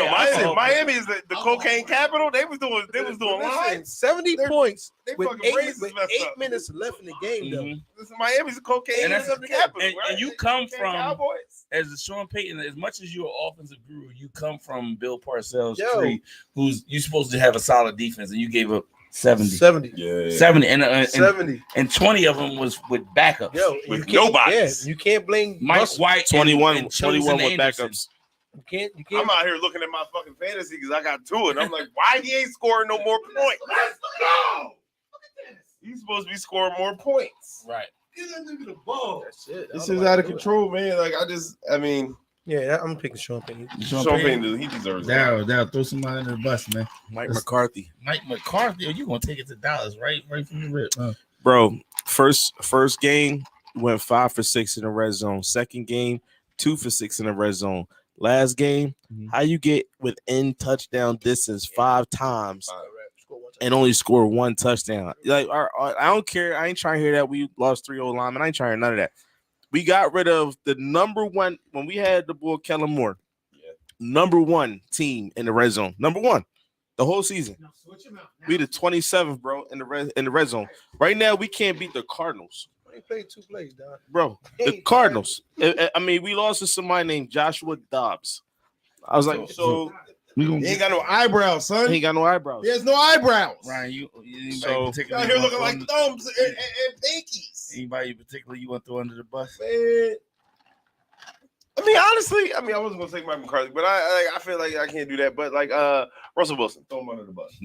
Miami is the cocaine capital. They was doing
listen,
lines.
70 points
They
with
fucking races
with
messed
8
up.
minutes left in the game, though.
Mhm.
Listen, Miami's the cocaine
And that's-
capital,
and
right?
you come
Cocaine
from
Cowboys.
as a Sean Payton. As much as you're an offensive guru, you come from Bill Parcells'
Yo.
tree, who's you supposed to have a solid defense, and you gave up 70.
70.
Yeah.
70 and 20 of them was with backups.
Yo,
With
you can't,
nobodies.
you can't blame
Mike
Russell.
White,
21
and
with
Chosen Anderson.
backups.
You can't.
I'm out here looking at my fucking fantasy because I got two, and I'm like, why he ain't scoring no more points?
Let's go. Look at this.
He's supposed to be scoring more points.
Right.
Get that nigga the ball.
That's it.
This is out of control, man. Like
Yeah, I'm picking Sean Payton.
Sean Payton, he deserves it.
Down, throw somebody under the bus, man.
Mike McCarthy,
Mike McCarthy, you gonna take it to Dallas, right from the rip.
bro. First game went 5 for 6 in the red zone. Second game, 2 for 6 in the red zone. Last game, how you get within touchdown distance 5 times and only score 1 touchdown? Like, I don't care. I ain't trying to hear that we lost 3 O linemen. I ain't trying to hear none of that. We got rid of the number one when we had the boy Kellen Moore. Number one team in the red zone. Number one, the whole season. We the 27th, bro, in the red zone. Right now, we can't beat the Cardinals.
They played 2 plays, dog.
Bro, the Cardinals. I mean, we lost to somebody named Joshua Dobbs. I was like, so
He ain't got no eyebrows, son.
he ain't got no eyebrows.
He has no eyebrows.
Ryan, you
So-
Out here looking like thumbs and pinkies.
Anybody particularly you want to throw under the bus?
Man. I mean, honestly, I wasn't gonna take Mike McCarthy, but I feel like I can't do that. But like Russell Wilson, throw him under the bus.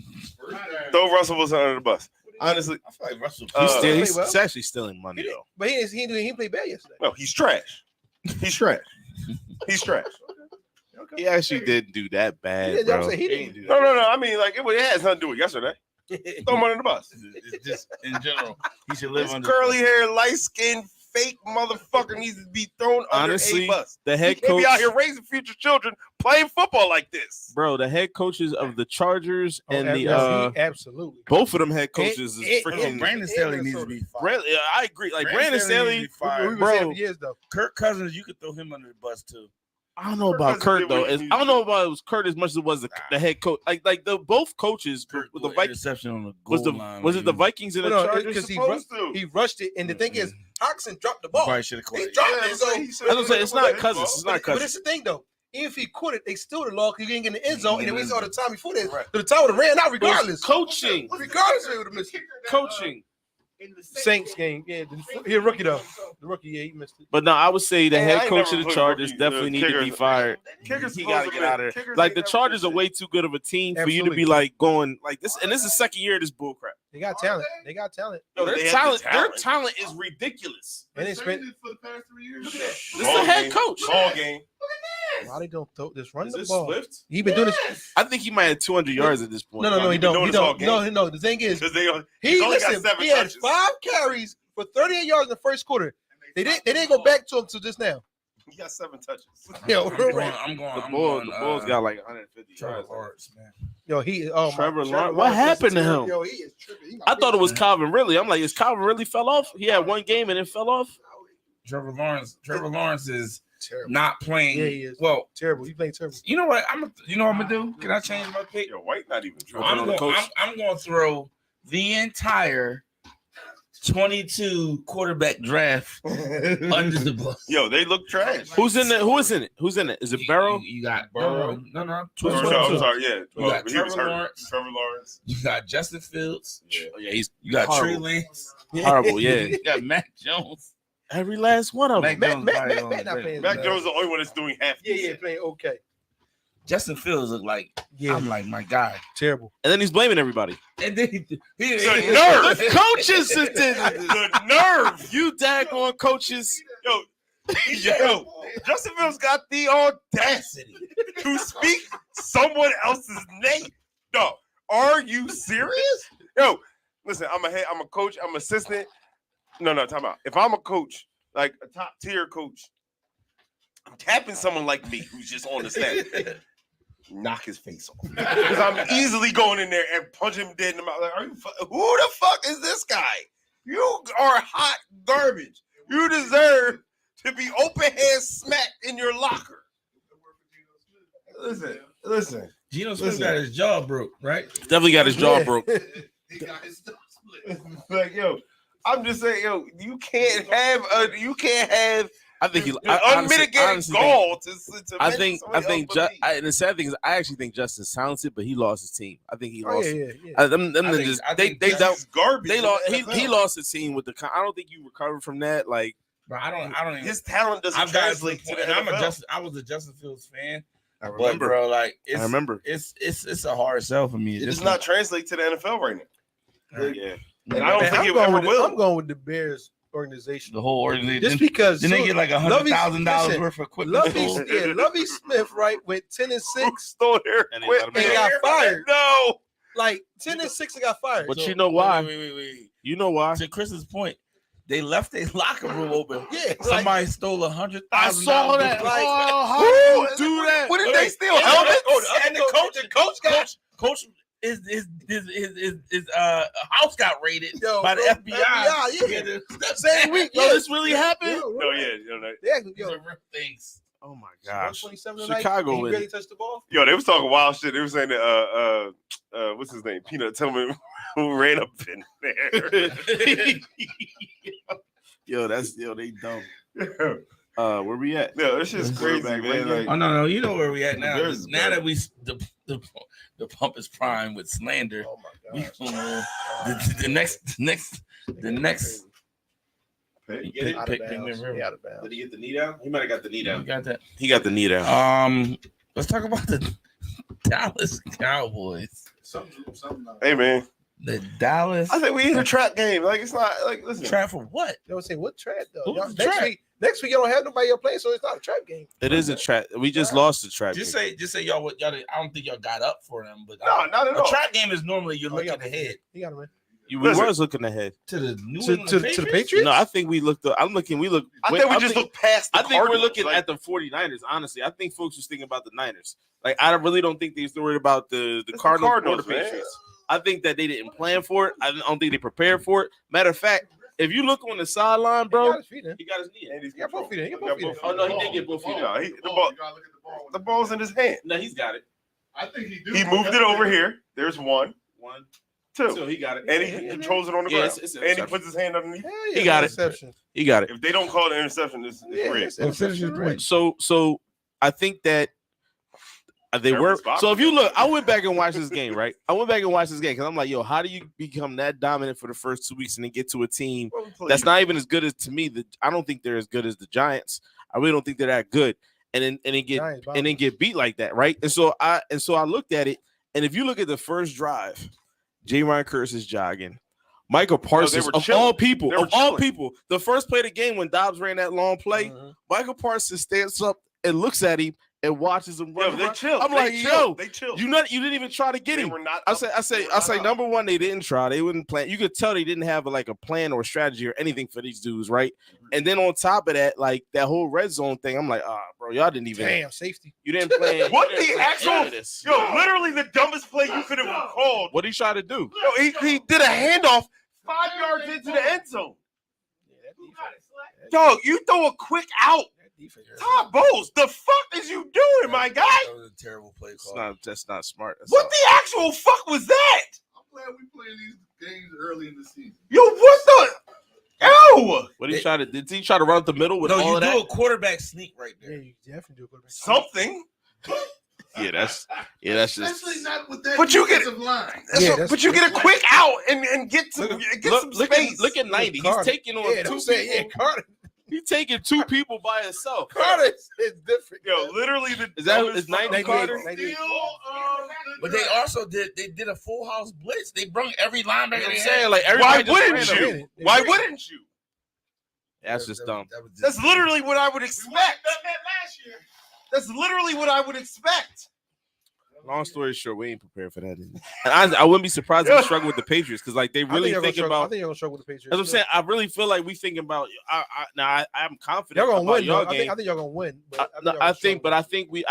Throw Russell Wilson under the bus. Honestly,
I feel like Russell.
He's actually stealing money, though.
But he played bad yesterday.
no, he's trash. He's trash. He's trash.
Okay.
He actually didn't do that bad,
Yeah, I'm
bro.
saying he didn't do that.
No. I mean, like it has nothing to do with yesterday. Throw him under the bus.
It's just in general, he should live
This
under
curly hair, light skinned, fake motherfucker needs to be thrown
Honestly,
under a bus.
The
He
head
can't
coach,
be out here raising future children playing football like this.
bro, the head coaches of the Chargers and the
absolutely.
both of them head coaches is freaking.
Brandon Staley needs to be fired.
Really, I agree. Like Brandon Staley,
needs to be fired.
We've been
bro.
saying for years though.
Kirk Cousins, you could throw him under the bus too.
I don't know about
Kirk
Kurt though.
Cousins
I don't know about it was Kurt as much as it was the head coach. Like the both coaches
Kirk
with the
with
Vikings.
interception on the
Was
goal
the
line.
was it the Vikings and the
No,
Chargers?
because
Supposed to.
he rushed it, and the thing is, Hawkinson dropped the ball.
Probably should have caught
He
it.
dropped
Yeah,
it, so.
he should-
I was gonna say it's not Cousins. It's not
But
Cousins.
it's the thing though. Even if he caught it, they still the law because he didn't get in the end zone, and then we
Yeah.
saw the time before that.
Right.
So the time would have ran out regardless.
Coaching,
Regardless, they would have missed it.
coaching.
Saints game, yeah. He a rookie though. The rookie, yeah, he missed it.
But no, I would say the
Man, I
head
ain't
coach
never
of the
put
Chargers
rookie-
definitely need to be
kickers-
fired.
Kickers
He got to
supposed
get out of
kickers
there. Like
ain't
the
never
Chargers
did
are
shit.
way too good of a team for you to
Absolutely.
be like going like this. And this is the second year of this bullcrap.
They got talent. They got talent.
No,
Their
they have the
talent is ridiculous.
And they spent.
for the past 3 years.
This is
Ball
the head
game.
coach.
Ball game.
Why they don't throw this? Run
Is
the
this
ball.
Swift?
He been doing this.
I think he might have 200 yards at this point.
No, he
been
don't.
doing
He
this all
don't. No. The thing is,
Because
he
only got
listen.
7
He had
touches.
5 carries for 38 yards in the first quarter. They didn't go back to him till just now.
He got 7 touches.
Yo,
I'm going.
The Bulls got like 150
Trevor
yards.
Lawrence, man.
Yo, he. Oh my.
Trevor Lawrence. What
Lawrence
happened
is
to
terrible.
him?
Yo, he is tripping. He
I thought it was
Man.
Calvin Ridley. I'm like, is Calvin Ridley fell off? He had one game and it fell off.
Trevor Lawrence is
terrible.
not playing.
Yeah, he is.
Well,
Terrible. He played terrible.
you know what? You know what I'm gonna do? Can I change my pick?
Yo, White not even trying.
on the coach.
I'm going to throw the entire 22 quarterback draft under the bus.
Yo, they look trash.
Who's in it? Who is in it? Who's in it? Is it Barrow?
You got
Burrow.
No.
I'm
22.
sorry, yeah.
You got
He was
Trevor
hurt.
Lawrence.
Trevor Lawrence.
You got Justin Fields.
Yeah.
Oh, yeah, he's
You got
horrible.
Trey Lance.
Horrible, yeah.
You got Mac Jones.
Every last one of them.
Mac Jones
Matt
probably
not
on the
playing.
Mac
bad.
Jones is the only one that's doing half.
Yeah,
decent.
playing okay.
Justin Fields look like
Yeah,
I'm like my guy.
terrible.
And then he's blaming everybody.
And then he
The nerve.
The coaches is
The nerve.
you daggone coaches.
Yo, Justin Fields got the audacity to speak someone else's name. No, are you serious? Yo, listen, I'm a coach, I'm assistant. No, time out. If I'm a coach, like a top tier coach, I'm tapping someone like me who's just on the staff. Knock his face off. Because I'm easily going in there and punch him dead in the mouth. Like, who the fuck is this guy? You are hot garbage. You deserve to be open hand smacked in your locker. Listen.
Geno Smith
Listen.
got his jaw broke, right?
Definitely got his jaw
Yeah.
broke.
He got his stuff split.
Like, yo, I'm just saying, yo, you can't have
I think he.
an
I honestly
unmitigated
think-
gall to
I
mention
think.
somebody else
Ju-
but me.
and the sad thing is, I actually think Justin's talented, but he lost his team. I think he
Oh,
lost.
yeah.
Them
I think-
just
I
they
think
they
Justin-
don't.
He's garbage.
They
in
lost.
the
He
NFL.
lost his team with the. I don't think you recover from that. Like
But I don't even.
His talent doesn't
I've got
translate to the
and
NFL.
I was a Justin Fields fan,
I
but
remember.
bro, like it's,
I remember.
it's a hard sell for me.
It does not translate to the NFL right now.
Right.
Yeah.
And
And I don't
Man,
think
I'm
it
going
ever
with
will.
I'm going with the Bears organization.
the whole organization.
Just because
Then they get like $100,000
listen,
worth of equipment.
Lovey Smith, right, went 10-6,
Still there.
And they
Quit
let him
and
go.
got fired.
No.
Like 10-6 and got fired.
But
So-
you know why?
Wait.
You know why?
To Chris's point, they left their locker room open.
Yeah,
Somebody stole $100,000.
I saw that.
Like,
Oh, how
who-
do you do that?
What did
Wait,
they steal?
and-
Helmets?
and the coach got coach. house got raided by the FBI.
Yeah. Same week.
Yo, this really happened?
No, yeah,
These are real things.
Oh my gosh.
127
Chicago
tonight, he
with
barely
it.
touched the ball.
Yo, they was talking wild shit. They were saying that what's his name? Peanut Tillman who ran up in there.
They dumb. Where we at?
Yeah, this shit's crazy, man. Like,
Oh no, you know where we at now.
There's-
Now that the pump is prime with slander.
Oh my
We
god.
the next
pick.
pick,
Out of
pick,
bounds.
pick,
He out of bounds.
Did he get the knee down? He might have got the knee
You
down.
got that.
He got the knee down.
Let's talk about the Dallas Cowboys.
Something.
Hey, man.
The Dallas
I think we need a trap game. Like, it's not like listen.
trap for what?
They would say, what trap though?
Who's
Y'all-
the
next
trap?
week, you don't have nobody you're playing, so it's not a trap game.
It is a trap. We just lost the trap.
Just
game.
say y'all. I don't think y'all got up for them, but
No, not at
a
all.
trap game is normally you're looking
got him.
ahead
He got him in.
We
Listen.
was looking ahead.
to the New
To
England
the Patriots?
No, I think we looked. I'm looking. We look.
I think we just look past the
I think we're
Cardinals.
looking
Like,
at the 49ers. Honestly, I think folks was thinking about the Niners. Like, I really don't think they was worried about the
it's
Cardinals or the
man.
Patriots. I think that they didn't plan for it. I don't think they prepared for it. Matter of fact, if you look on the sideline,
He
bro,
got his feet in.
he got his knee in.
And he's
He got both feet in. He got
got
both feet in.
both
Oh no, he did get both feet in.
No, the ball's in his hand.
No, he's got it.
I think he do.
He moved it over here. There's one,
One,
two,
two. He got it.
and he controls it on the
Yeah,
ground.
it's an
And he
interception.
puts his hand underneath.
Yeah,
He got it.
Interception.
He got it.
If they don't call it an interception, it's
Yeah,
rigged.
it's interception is great.
So I think that they
Terrible
were.
spot.
So if you look, I went back and watched this game, right? I went back and watched this game because I'm like, yo, how do you become that dominant for the first 2 weeks and then get to a team that's not even as good as, to me, I don't think they're as good as the Giants. I really don't think they're that good. And then get beat like that, right? And so I looked at it, and if you look at the first drive, J. Ryan Curtis is jogging. Michael Parsons,
were
of
chilling.
all people,
They were chilling.
the first play of the game when Dobbs ran that long play, Michael Parsons stands up and looks at him and watches him run.
Yo, they
around.
chill.
I'm
They
like,
chill.
yo,
They chill.
you didn't even try to get
They
him.
were not.
I
up.
say,
They were not up.
number one, they didn't try. They wouldn't plan. You could tell they didn't have like a plan or a strategy or anything for these dudes, right? And then on top of that, like that whole red zone thing, I'm like, bro, y'all didn't even.
Damn, safety.
You didn't plan.
What
you didn't
the
plan
actual-
any of this.
Yo, literally the dumbest play you could have called.
What he try to do?
Yo, he did a handoff 5 yards into the end zone. Dog, you throw a quick out. Todd Bowles, the fuck is you doing, my guy?
That was a terrible play
It's
call.
that's not smart. That's
What
all.
the actual fuck was that?
I'm glad we playing these games early in the season.
Yo, what the? Yo,
What he try to? Did he try to run up the middle with
No,
all
you
of
do
that?
a quarterback sneak right
Yeah,
there.
you definitely do a quarterback.
something.
Yeah, that's just.
Especially not with that
But you get-
defensive line.
But you get a quick out and get some some space.
Look at 90. He's
Carter.
taking on
Yeah,
two
don't say
people.
Carter.
He's taking two people by himself.
Carter is different.
Yo, literally the
Is that-
dumbest
is 90
fucking-
Carter?
But they also did a full house blitz. They brung every linebacker.
I'm
they
saying,
had.
like,
Why
everybody just
wouldn't
ran
you?
up.
Why wouldn't you?
That's just dumb.
That's literally what I would expect. That's literally what I would expect.
Long story short, we ain't prepared for that. And I wouldn't be surprised if we struggle with the Patriots because, like, they really think
I
about.
think you're gonna struggle with the Patriots.
As I'm saying, I really feel like we thinking about. I'm confident
Y'all gonna
about
win.
your
though.
game.
I think y'all gonna win. But
I think we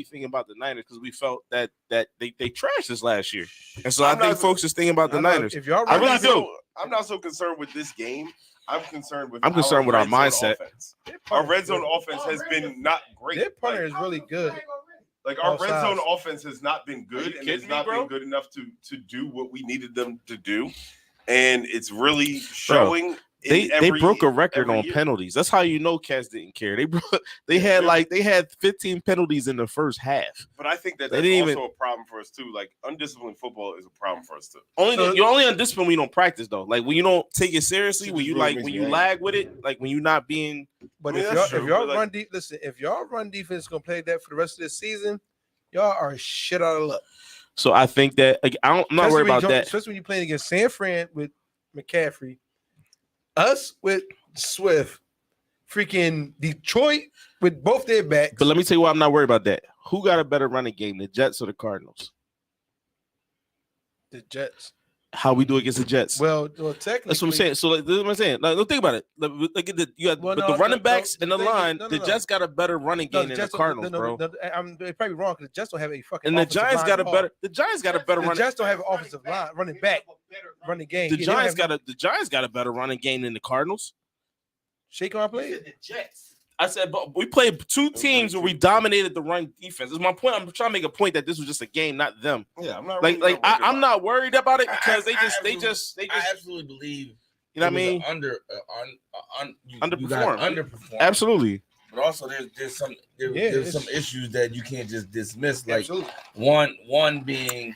thinking about the Niners because we felt that they trashed us last year, and so I
I'm
think
not-
folks is thinking about the Niners.
If y'all
I
run
really
defense-
do.
I'm not so concerned with this game. I'm concerned with.
I'm concerned with our
red zone
mindset.
offense. Our red zone offense has been not great.
Their punter is really good.
Like our
Both
red
sides.
zone offense has not been
Are you
good and
kidding
has
me,
not
bro?
been good enough to do what we needed them to do, and it's really showing.
They broke a record
every
on
year.
penalties. That's how you know Cats didn't care. They had 15 penalties in the first half.
But I think that
They
that's
didn't
also
even-
a problem for us too. Like undisciplined football is a problem for us too.
You're only undisciplined when you don't practice though. Like when you don't take it seriously,
Shit
when
just
you
really
like
makes
when
me
you
angry.
lag with it, like when you're not being.
But
I mean,
if
that's
y'all
true, but, like-
run listen, if y'all run defense gonna play that for the rest of the season, y'all are shit out of luck.
So I think that like, I'm not
Especially
worried
when you
about
don't-
that.
Especially when you're playing against San Fran with McCaffrey, us with Swift, freaking Detroit with both their backs.
But let me tell you why I'm not worried about that. Who got a better running game, the Jets or the Cardinals?
The Jets.
how we do against the Jets.
Well, technically,
That's what I'm saying. So like, this is what I'm saying. Like, think about it. Like you got the running backs and the line. The Jets got a better running game than the Cardinals, bro.
They're probably wrong because the Jets don't have a fucking.
And the Giants got a better. The Giants got a better running.
The Jets don't have an offensive line running back running game.
The Giants got a better running game than the Cardinals.
Shake on play.
The Jets.
I said, but we played two teams where we dominated the run defense. That's my point. I'm trying to make a point that this was just a game, not them.
Yeah, I'm not
I'm not worried about it because they just.
I absolutely believe.
You know what I mean?
Underperform. Underperform.
Absolutely.
But also, there's some issues that you can't just dismiss. Like
Absolutely.
one being,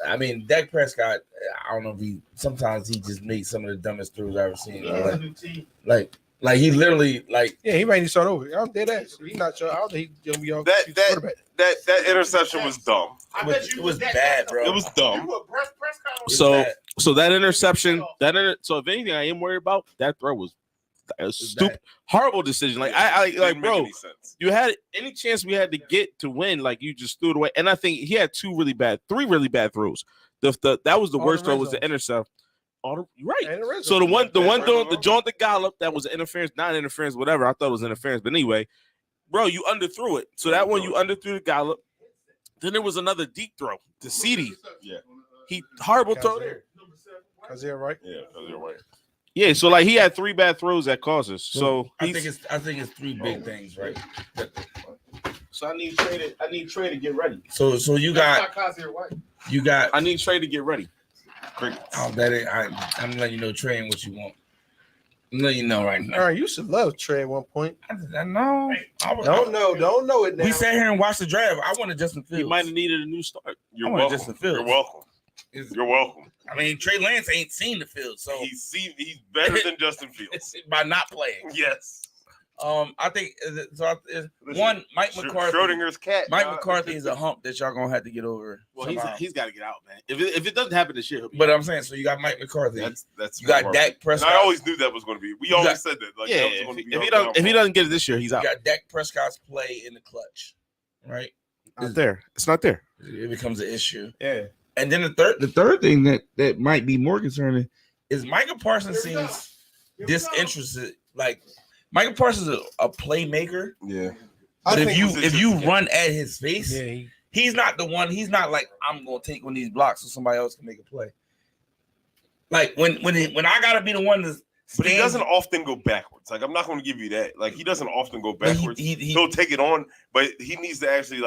I mean, Dak Prescott. I don't know if sometimes he just makes some of the dumbest throws I've ever seen. Like he literally
he might need to start over. I'm dead ass. He's not sure. I don't think he's gonna be on
that interception was dumb.
It was bad, bro.
It was dumb.
So that interception, so if anything, I am worried about that throw was a stupid, horrible decision. Like bro, you had any chance we had to get to win, like you just threw it away. And I think he had three really bad throws. That was the worst throw was the intercept. Right. So the one doing the joint the Gallup, that was interference, not interference, whatever. I thought it was interference, but anyway, bro, you underthrew it. So that one you underthrew the Gallup. Then there was another deep throw to CeeDee.
Yeah,
he horrible throw there.
Kazir, right?
Yeah, Kazir, right.
Yeah, so like he had three bad throws that caused us. So
I think it's three big things, right?
So I need Trey to get ready.
So you got
I need Trey to get ready.
I'm letting you know, Trey, what you want. I'm letting you know right now.
All right, you should love Trey at one point.
I know.
Don't know it now.
We sat here and watched the draft. I wanted Justin Fields.
He might have needed a new start.
You're welcome. You're welcome. You're welcome.
I mean, Trey Lance ain't seen the field, so
he's better than Justin Fields
by not playing.
Yes.
I think one Mike McCarthy.
Schrodinger's cat.
Mike McCarthy is a hump that y'all gonna have to get over.
Well, he's got to get out, man. If it doesn't happen this year,
but I'm saying, so you got Mike McCarthy.
That's
you got Dak Prescott.
And I always knew that was going to be. We always said that. Like,
yeah.
That was be
if he doesn't get it this year, he's out.
You got Dak Prescott's play in the clutch, right?
It's there. It's not there.
It becomes an issue.
Yeah.
And then the third thing that might be more concerning is Micah Parsons seems disinterested. Like Micah Parsons is a playmaker.
Yeah.
But if you run at his face, he's not the one. He's not like, I'm gonna take one of these blocks so somebody else can make a play. Like when I gotta be the one to.
But he doesn't often go backwards. Like, I'm not going to give you that. Like, he doesn't often go backwards. He'll take it on, but he needs to actually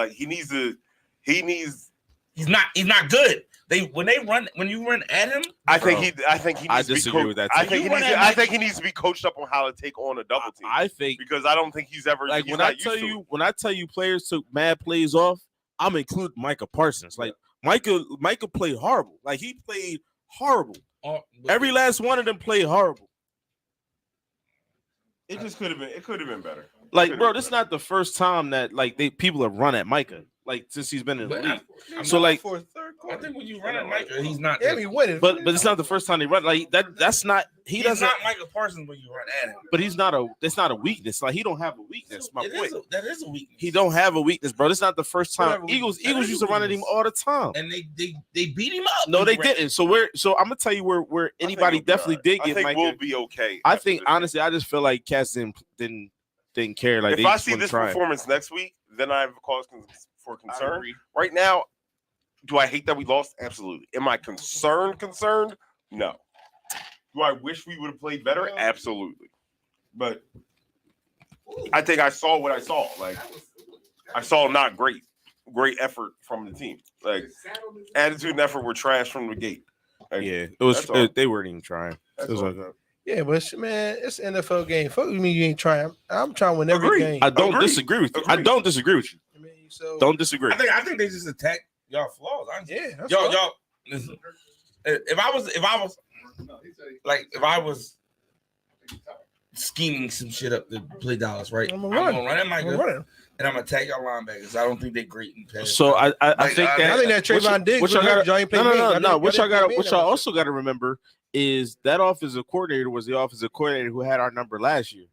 He's not good. When you run at him,
I think he needs to
disagree
be
with that.
I think he needs to be coached up on how to take on a double team.
I think
because I don't think he's ever
like when I tell you players took mad plays off, I'm including Micah Parsons. Like Micah played horrible. Like he played horrible. Every last one of them played horrible.
It just could have been. It could have been better.
Like, bro, this is not the first time that like people have run at Micah. Like since he's been in the league. So like,
for a third quarter.
I think when you run at Micah, he's not.
Yeah, he winning.
But it's not the first time they run. Like that's not. He's
not Micah Parsons when you run at him.
But he's not a. It's not a weakness. Like he don't have a weakness. My point.
That is a weakness.
He don't have a weakness, bro. This is not the first time. Eagles used to run at him all the time,
and they beat him up.
No, they didn't. So I'm gonna tell you where anybody definitely did get.
I think
Micah.
we'll be okay.
I think honestly, I just feel like Cass didn't care. Like
if I see this performance next week, then I have cause for concern. Right now, do I hate that we lost? Absolutely. Am I concerned? No. Do I wish we would have played better? Absolutely. But I think I saw what I saw. Like I saw not great effort from the team. Like attitude and effort were trash from the gate. Like,
yeah, it was. They weren't even trying. It was like that.
Yeah, but man, it's an NFL game. Fuck you mean you ain't trying? I'm trying to win every game.
I don't disagree with you. I don't disagree with you. Don't disagree.
I think they just attack y'all flaws.
Yeah,
y'all. Listen, if I was scheming some shit up to play Dallas, right? I'm gonna run at Micah, and I'm gonna attack y'all linebackers. I don't think they're great in pass.
So I think that
Trayvon Diggs.
No. What y'all also got to remember is that offensive coordinator was the offensive coordinator who had our number last year.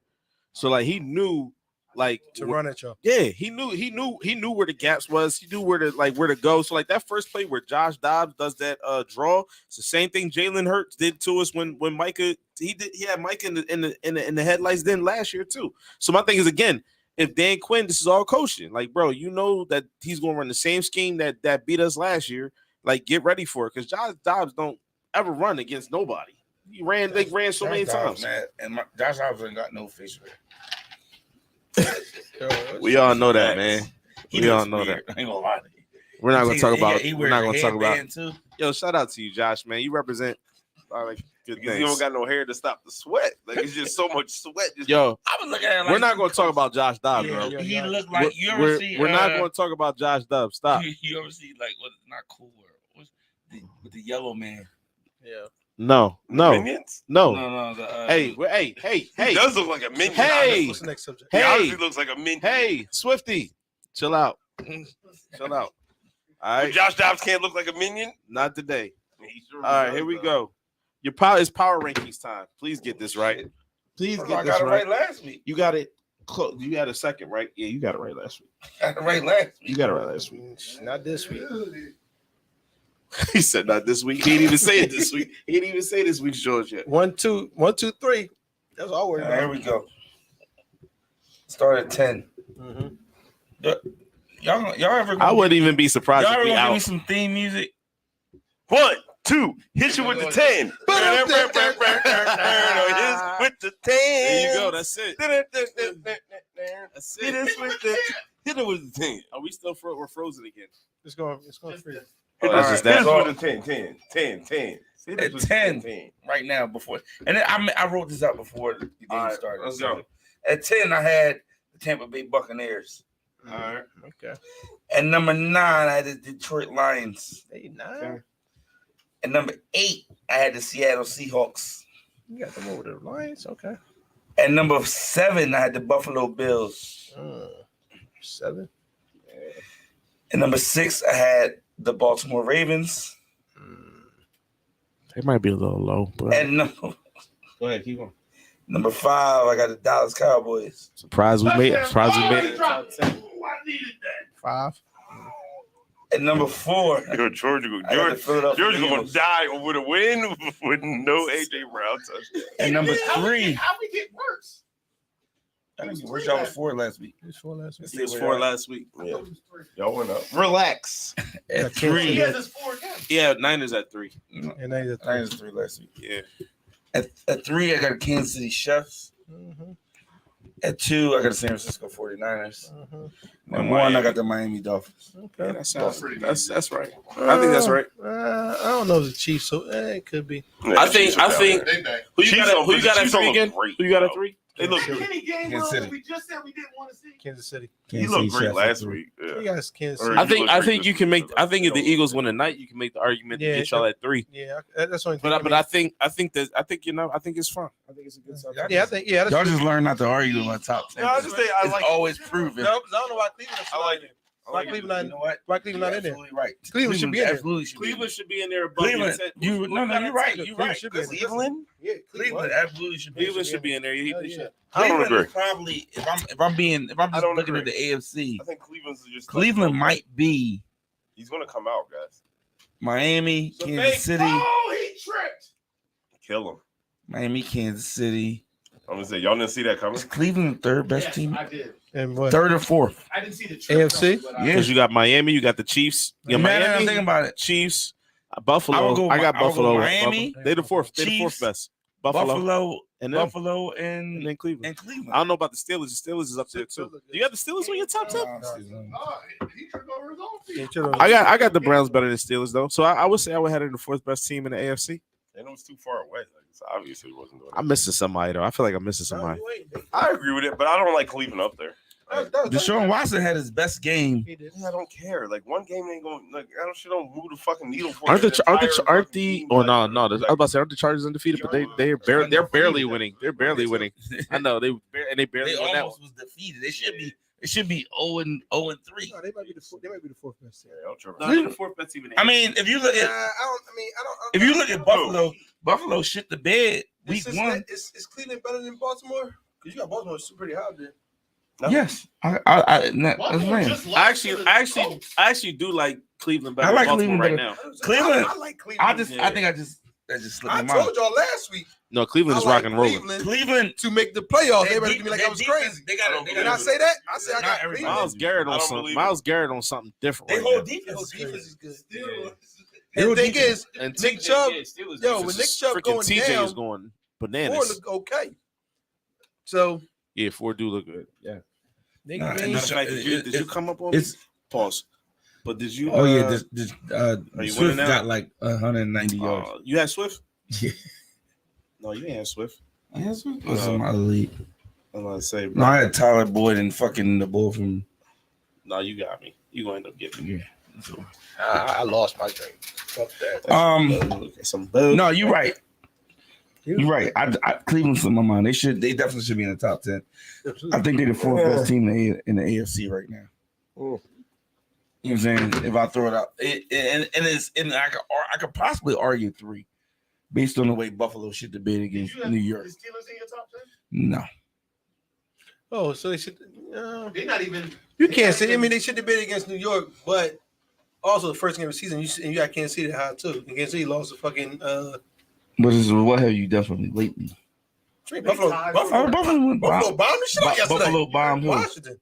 So like he knew like
to run at y'all.
Yeah, he knew where the gaps was. He knew where to go. So like that first play where Josh Dobbs does that draw, it's the same thing Jalen Hurts did to us when Micah he had Micah in the headlights then last year too. So my thing is again, if Dan Quinn, this is all coaching. Like, bro, you know that he's gonna run the same scheme that beat us last year. Like, get ready for it because Josh Dobbs don't ever run against nobody. They ran so many times.
Man, and Josh Dobbs ain't got no face.
We all know that, man. We all know that.
I ain't gonna lie to you.
We're not gonna talk about.
We're not gonna talk about. Too.
Yo, shout out to you, Josh, man. You represent like good
Because
things.
you don't got no hair to stop the sweat. Like it's just so much sweat.
Yo,
I was looking at it like
we're not gonna talk about Josh Dobbs, bro.
He looked like you ever see.
We're not gonna talk about Josh Dobbs. Stop.
You ever see like what's not cool? What's with the yellow man?
Yeah.
Minions?
No. Hey.
He does look like a minion.
Hey.
What's the next subject?
He
Hey.
honestly looks like a minion.
Hey, Swifty, chill out. Chill out. All right,
Josh Dobbs can't look like a minion.
not today.
He sure
All right,
does,
here we
though.
go. It's power rankings time. Please get this right. Please
I
get
got
this
it
right.
right last week.
You got it. Close. You got a second, right? Yeah, you got it right last week.
I got it right last week.
You got it right last week.
Not this week.
He said not this week. He didn't even say it this week. He didn't even say this week's George yet.
1, 2, 1, 2, 3. That's all we're
Here we go. Start at 10.
Mm-hmm.
Y'all ever?
I wouldn't even be surprised
Y'all
if
ever
we
gonna give me
out.
some theme music?
1, 2, hit you with the 10. Hit with the 10.
There you go. That's it. That's
Hit
it.
it with the 10.
Are we still we're frozen again?
It's going free.
Oh, that's just
Hit
that.
us with the 10. Hit us
At
with the
10. Right now, before, and then I wrote this out before the game
All right,
started.
let's go.
At 10, I had the Tampa Bay Buccaneers.
All right.
Okay.
At number 9, I had the Detroit Lions.
Hey, 9.
At number 8, I had the Seattle Seahawks.
You got them over the Lions. Okay.
At number 7, I had the Buffalo Bills.
7.
At number 6, I had the Baltimore Ravens.
They might be a little low, but
And
go ahead, keep going.
number 5, I got the Dallas Cowboys.
Surprise we made it.
I needed that.
5.
At number 4,
Yo, George
I got the Philadelphia
going to
Eagles.
die over the win with no AJ Brown touchdown.
And number 3,
How we get worse?
I think where's y'all was 4 last week.
It was 4 last week.
It was 4 last week.
Yeah. Y'all went up.
Relax.
At
Kansas
3,
He has his 4 again.
Yeah, Niners at 3.
And they did
I was 3 last week.
Yeah.
At 3, I got the Kansas City Chiefs.
Mm-hmm.
At 2, I got the San Francisco 49ers.
Mm-hmm.
And 1, I got the Miami Dolphins.
Okay.
Yeah, that sounds that's right. I think that's right.
I don't know the Chiefs, so it could be.
I think
They back.
who you got at
Chiefs
3
look
again?
great,
Who you got at
though.
3?
They look
Any
good.
game
Kansas
where
City.
we just said we didn't want to see.
Kansas City.
He looked great last week.
You
Yeah.
guys, Kansas
Or-
City.
I think you can make I think if the Eagles win tonight, you can make the argument to
Yeah,
get y'all at 3.
Yeah, that's only.
But I think it's fun. I think it's a good subject.
Yeah, I think that's
Y'all just learn not to argue in my top 10.
No, I just think I
it's
like
always proven.
No, 'cause I don't know why Cleveland.
I like it.
Why Cleveland
You
not?
know what?
Why Cleveland not
You're
in there?
absolutely right.
Cleveland should be in there.
absolutely should
Cleveland should be in there above
Cleveland,
your 10.
you're right. You're
Cleveland
right.
should be in there.
Cleveland?
Yeah,
Cleveland absolutely should be.
Cleveland should be in there. He
Hell yeah.
should.
I don't
Cleveland
agree.
is probably if I'm
I
just
don't
looking
agree.
at the AFC.
I think Cleveland's just
Cleveland might be
He's gonna come out, guys.
Miami,
So
Kansas City,
Oh, he tripped.
Kill him.
Miami, Kansas City.
I'm gonna say y'all didn't see that coming.
Is Cleveland the third best
Yes,
team?
I did.
And what?
3rd or 4th?
I didn't see the trip.
AFC?
though, but I-
Yeah.
Because you got Miami, you got the Chiefs, you got
Man, I'm
Miami,
thinking about it.
Chiefs,
I would
Buffalo.
go-
I got
I would go
Buffalo.
Miami,
They the fourth. They the
Chiefs,
fourth best. Buffalo, and then,
Buffalo,
and
and
then Cleveland.
and Cleveland.
I don't know about the Steelers. The Steelers is up there too. You got the Steelers on your top 10?
Oh, he tripped over his own feet.
Yeah, chill out.
I got the Browns better than Steelers though. So I would say I would have it in the 4th best team in the AFC.
And it was too far away. Like, so obviously, it wasn't doing it.
I'm missing somebody though. I feel like I'm missing
No,
somebody.
you ain't.
I agree with it, but I don't like Cleveland up there.
Deshaun Watson had his best game.
He did.
I don't care. Like one game ain't going. Like I don't. She don't move the fucking needle for.
Aren't
the
the
entire fucking
the
team,
oh
like-
no I was
like,
about to say aren't the Chargers undefeated, but they're barely winning. They're barely winning. I know they barely
They
won that
almost
one.
was defeated. They should be 0-3.
No, they might be the 4th best team.
Yeah, y'all tripping.
No, they're the 4th best team in the
I mean, if you look
Yeah,
at
I don't.
if you look at Buffalo shit the bed week 1.
Is Cleveland better than Baltimore? Because you got Baltimore pretty high there.
Yes, that's right.
I actually do like Cleveland better
I like
than Baltimore
Cleveland
right
better.
now.
Cleveland.
I like Cleveland.
I think that just slipped
I
my mind.
told y'all last week.
No, Cleveland
I
is
like
rock and rolling.
Cleveland
to make the playoffs.
They
Everybody
deep-
be like,
they
I was
defense,
crazy.
They got
Did I say that? I said I
Not
got
everybody.
Cleveland.
Miles Garrett on something different.
They
right
whole
now.
defense.
Defense is good.
Still,
And the thing is,
And
Nick Chubb, yo, when
Nick
Nick Chubb going
TJ
down,
is going
Ford
bananas.
look okay. So
Yeah, Ford do look good. Yeah.
Nick
Nah,
Green,
and
Matter of fact, did you come up on
it's
pause? But did you?
oh yeah, this
are you
Swift
winning now?
got like 190 yards.
You had Swift?
Yeah.
No, you ain't had Swift.
What's in my league?
I'm gonna say,
No, I had Tyler Boyd and fucking the bull from.
no, you got me. You gonna end up getting me.
Yeah. So,
I lost my drink. Fuck that.
Some bug.
no, you're right. You're right. I Cleveland's in my mind. They definitely should be in the top 10. I think they're the fourth best team in the AFC right now.
Oh.
You know what I'm saying? If I throw it out, I could possibly argue 3, based on the way Buffalo shit the bid against New York.
the Steelers in your top 10?
No,
Oh, so they should.
They're not even.
You can't say. I mean, they should have been against New York, but also the first game of the season, you got Kansas City high too. And Kansas City lost the fucking.
what have you done for me lately?
Buffalo
Buffalo
bombed the shit out yesterday.
Buffalo bombed who?
Washington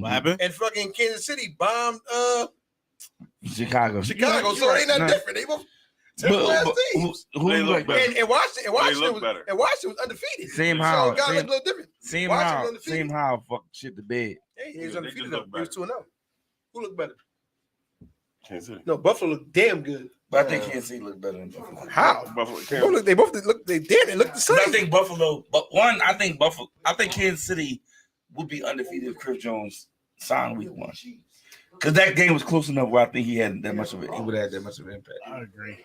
What happened?
and fucking Kansas City bombed
Chicago.
Chicago.
You're
So
right.
they ain't that
Nah.
different. They both ass teams.
Who
They
you
look
like
better.
And Washington
They look
was
better.
undefeated.
Same
So
how.
it got to look a little different.
Same
Washington
how.
undefeated.
Same how. Fuck shit the bed.
Hey, he was
Yeah, they
undefeated
just
though.
look
He was 2-0. Who looked better?
Kansas City.
No, Buffalo looked damn good.
But I think Kansas City look better than Buffalo.
How?
Buffalo.
They both look. They did. They looked the same.
But I think Buffalo. But one, I think Buffalo. I think Kansas City would be undefeated if Chris Jones signed week 1. Because that game was close enough where I think he had that much of it. He would have had that much of an impact.
I agree.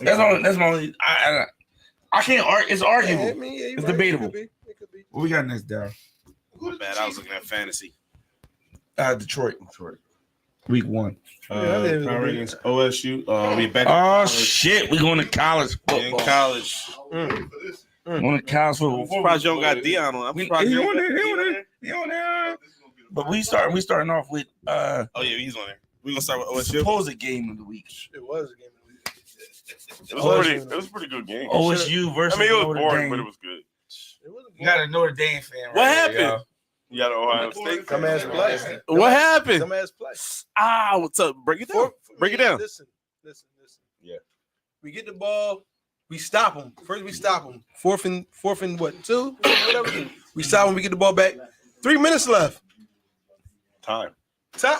That's my only. I can't argue. It's arguable.
Yeah, I mean, yeah, you're
It's
right.
debatable.
It could be.
What we got next down?
Bad. I was looking at fantasy.
Detroit. Week 1.
Yeah, they-
Power against OSU. We back.
Oh shit! We going to college
in
football.
college.
Going to college football.
I'm surprised you don't got Dion on. I'm
He
surprised you
on
don't got
there. He on
Dion
there. He on there. But we starting off with
Oh yeah, he's on there. We gonna start with OSU.
supposed game of the week.
It was a game of the week.
It was a pretty good game.
OSU versus
I mean, it was
Notre
boring,
Dame.
but it was good.
It was
You got a Notre Dame fan.
What happened?
You got Ohio State.
Dumbass play.
What happened?
Dumbass play.
What's up? Break it down. Break it down.
Listen.
Yeah.
We get the ball. We stop them. First, we stop them. Fourth and what? 2? Whatever. We stop them. We get the ball back. 3 minutes left.
Time.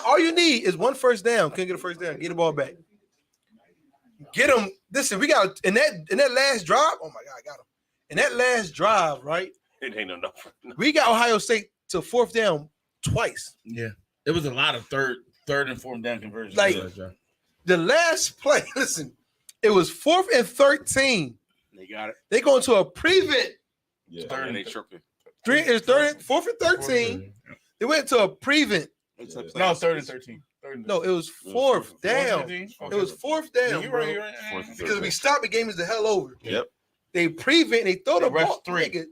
All you need is 1 first down. Couldn't get a first down. Get the ball back. Get them. Listen, we got in that last drive. Oh my God, I got him. In that last drive, right?
It ain't enough.
We got Ohio State to 4th down twice.
Yeah, it was a lot of third and fourth down conversions.
Like, the last play, listen, it was 4th and 13.
They got it.
They go into a prevent.
Yeah.
Third and
they tripping.
4th and 13. They went to a prevent.
No, 3rd and 13.
No, it was 4th down. It was 4th down,
You're
bro.
right.
Because we stopped, the game is the hell over.
Yep.
They prevent, they throw the
They rushed
ball.
3.
Nigga.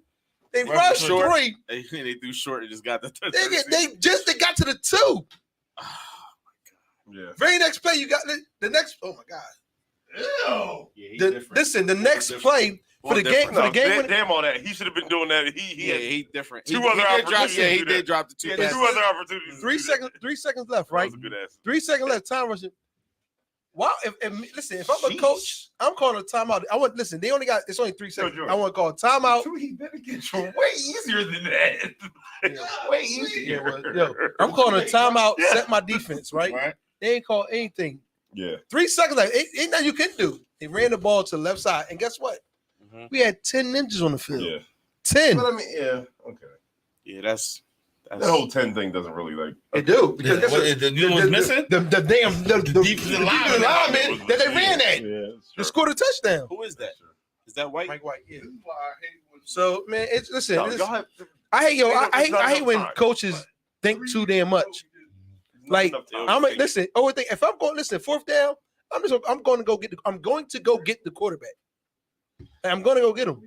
They
Rushed
rushed
short.
3.
They threw short and just got the.
Nigga, they got to the 2.
Yeah.
Very next play, you got the next. Oh my God.
Ew.
Yeah, he's different.
Listen, the next play for the game.
No, damn all that. He should have been doing that. He had
he different.
two
He
other
did drop.
opportunities
Yeah,
to
he
do
did
that.
drop the 2
two
passes.
other opportunities. to
3
do
seconds. 3 seconds left,
That.
right?
That was a good ass.
3 seconds left. Time rushing. Wow. Listen, if I'm a coach, I'm calling a timeout. Listen. They only got. It's only 3 seconds.
George.
I want to call a timeout.
He better get you way easier than that. Way easier.
Yo, I'm calling a timeout. Set my defense right.
Right.
They ain't call anything.
Yeah.
3 seconds left. Ain't nothing you can do. They ran the ball to the left side, and guess what?
Mhm.
We had 10 ninjas on the field.
Yeah.
10.
But I mean, yeah. Okay.
Yeah, that's
That whole 10 thing doesn't really like.
They do because that's what
You know what's missing?
the damn the
defensive lineman
lineman that they ran at.
Yeah.
They scored a touchdown.
who is that? Is that White?
Mike White. Yeah.
This is why I hate when
So man, it's listen.
Y'all
it's-
have
I hate
It's not
I hate
enough
when
time.
coaches think too damn much. Like I'm like, listen. Overthink. If I'm going, listen, 4th down, I'm going to go get the quarterback. And I'm going to go get him.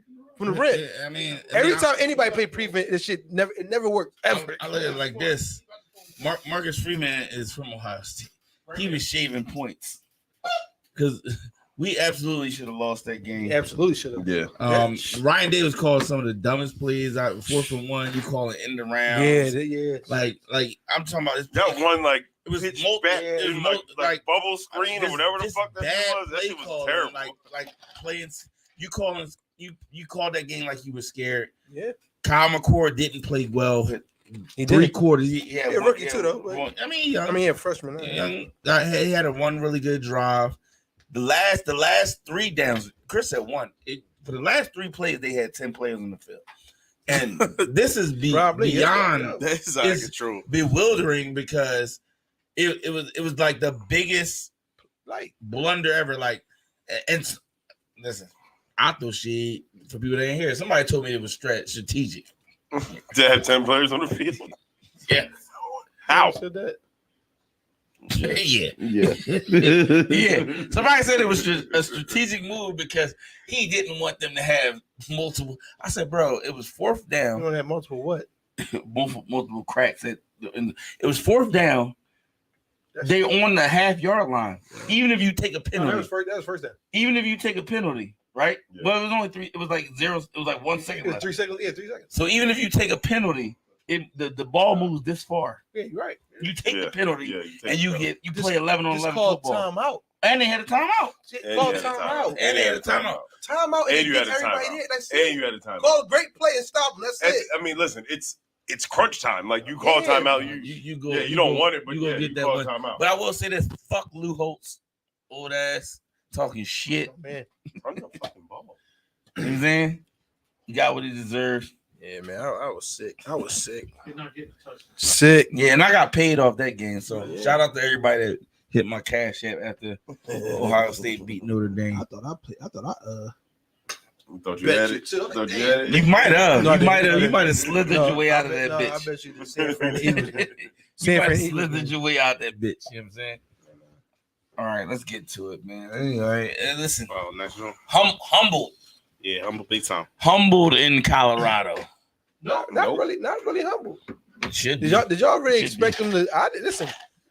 from the rip.
I mean,
Every time anybody play prevent, this shit never worked ever.
I look at it like this. Marcus Freeman is from Ohio State.
He was shaving points because we absolutely should have lost that game.
Absolutely should have.
Yeah.
Ryan Davis called some of the dumbest plays out. 4th and 1, you call it in the round.
Yeah.
Like I'm talking about.
That one like
It was
pitch
multi-
back,
it was
it was
multi-
like bubble screen or whatever the
this
fuck that
bad
shit was. That
play
shit was
calling,
terrible.
Like playing, you called that game like you were scared.
Yeah.
Kyle McCord didn't play well.
He
3
did.
quarters.
Yeah, rookie too though. But,
I mean, young,
yeah, freshman.
young, he had one really good drive. The last 3 downs, Chris had 1. For the last 3 plays, they had 10 players on the field, and this is beyond.
That's out of control.
Bewildering because it was like the biggest like blunder ever. Like, and listen, I thought shit for people that ain't here. Somebody told me it was strategic.
To have 10 players on the field.
Yeah.
How?
Said that.
Yeah.
Yeah. Somebody said it was a strategic move because he didn't want them to have multiple. I said, bro, it was 4th
You
down.
don't have multiple what?
multiple cracks. It was 4th down. They on the half-yard line. Even if you take a
No,
penalty.
that was first down.
Even if you take a penalty, right?
Yeah.
But it was only 3. It was like 0. It was like 1 second
It was
left.
3 seconds. Yeah, 3 seconds.
So even if you take a penalty, the ball moves this far.
Yeah, you're right.
You take
Yeah.
the penalty,
Yeah,
and you play 11 on
It's
11
called
football.
timeout.
And they had a timeout.
And
Called
you had a
timeout.
And they had a timeout.
Timeout.
And you had a
everybody
timeout.
there. That's
And
it.
you had a timeout.
Call a great play and stop him. That's it.
I mean, listen, it's crunch time. Like you call
Yeah.
timeout,
You go.
you don't want it, but
you
yeah,
go
you
get that
call
one.
timeout.
But I will say this: fuck Lou Holtz, old ass, talking shit.
Oh, man.
Run the fucking ball.
You know what I'm saying? He got what he deserves.
Yeah, man. I was sick. I was sick.
Did not get the touchdown.
Sick.
Yeah, and I got paid off that game. So shout out to everybody that hit my cash app after Ohio State beat Notre Dame.
I thought
Thought you had it. Thought you had it.
You might have.
No, I
You might have.
didn't.
You might have slithered
No,
your way out of
I
that
bet- no,
bitch.
I bet you the San Fran Eagles.
You might
San
have
Fran
slithered
Eagles.
your way out that bitch. You know what I'm saying? All right, let's get to it, man. Anyway, listen,
Oh, next one.
humbled
Yeah, I'm a big time.
in Colorado.
Not really humble.
It should be.
Did y'all really
Should
expect them to? Listen.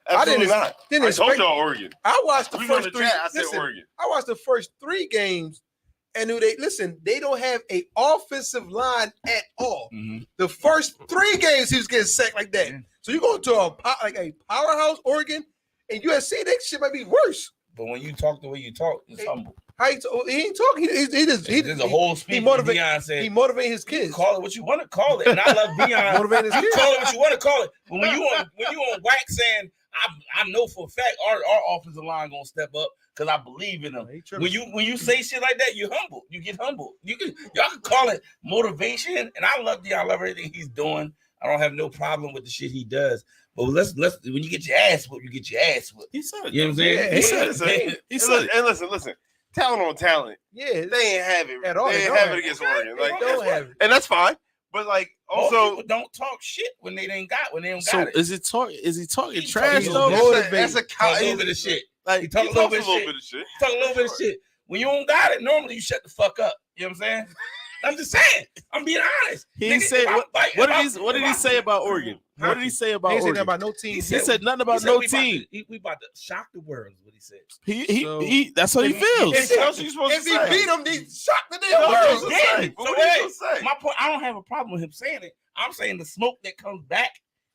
Absolutely
didn't-
not.
Didn't
I told
expect.
y'all Oregon.
I watched the
We on
first
the
3.
chat. I said
Listen,
Oregon.
I watched the first 3 games and knew they don't have a offensive line at all.
Mhm.
The first 3 games he was getting sacked like that.
Yeah.
So you go to a powerhouse Oregon and USC, that shit might be worse.
But when you talk the way you talk, it's humble.
He ain't talking.
There's a whole speech
motivate-
Deion said.
He motivate his
You can
kids.
call it what you want to call it, and I love Deion.
Motivate his
You
kids.
call it what you want to call it. But when you on wax saying, I know for a fact our offensive line gonna step up because I believe in them.
He tripping.
When you say shit like that, you humble. You get humble. Y'all can call it motivation, and I love Deion. I love everything he's doing. I don't have no problem with the shit he does. But let's when you get your ass whooped, you get your ass whooped.
He said it.
You know what I'm saying?
Yeah,
He said it.
He said it.
And listen. Talent on talent.
Yeah,
They ain't have it.
At all.
They
They
ain't
don't
have
have
it
it.
against Oregon.
they
Like,
don't have it.
and that's fine. But like
Most
also
people don't talk shit when they don't got
So
it.
is he talking
He's
trash
talking
though?
motivated.
that's a
Talk a little bit of shit.
Like
He talk a
He
little
talks
bit of shit. Talk a little bit of shit. When you don't got it, normally you shut the fuck up. You know what I'm saying? I'm just saying. I'm being honest.
He
Nigga,
said
if I
what?
fight-
What
if
did he
I-
say about Oregon? What did he say
He
about
ain't saying nothing
Oregon?
about no team.
He said nothing about
He said
no
we about
team.
we about to shock the world. Is what he said.
He that's what he feels.
What else are you supposed
If
to
he
say?
beat them, they shocked the
What
damn
else
world.
are you supposed to
Yeah.
say?
So
What are you
hey,
supposed to say?
My point. I don't have a problem with him saying it. I'm saying the smoke that comes back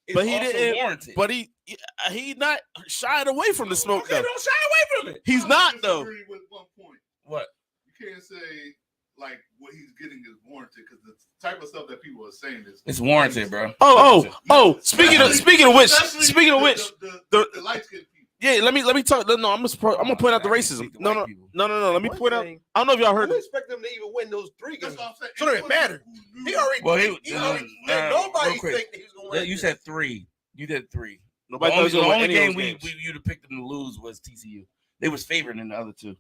is
But he
also
didn't-
warranted.
But he not shying away from the smoke
okay,
though.
don't shy away from it.
He's
I
not though.
disagree with one point.
What?
You can't say like what he's getting is warranted because the type of stuff that people are saying is
It's warranted, bro.
Oh. Speaking of which,
Especially the light skinned people.
yeah. Let me talk. No, I'm gonna point out the racism. No. Let me point out. I don't know if y'all heard
Who
it.
expect them to even win those 3
That's
games?
what I'm saying.
So it didn't matter. He already.
Well,
nobody
real quick.
think that he was going to win.
You said 3. You did 3.
Nobody
The
thought he was
only
gonna win any
game
of those games.
you'd have picked them to lose was TCU. They was favored in the other 2.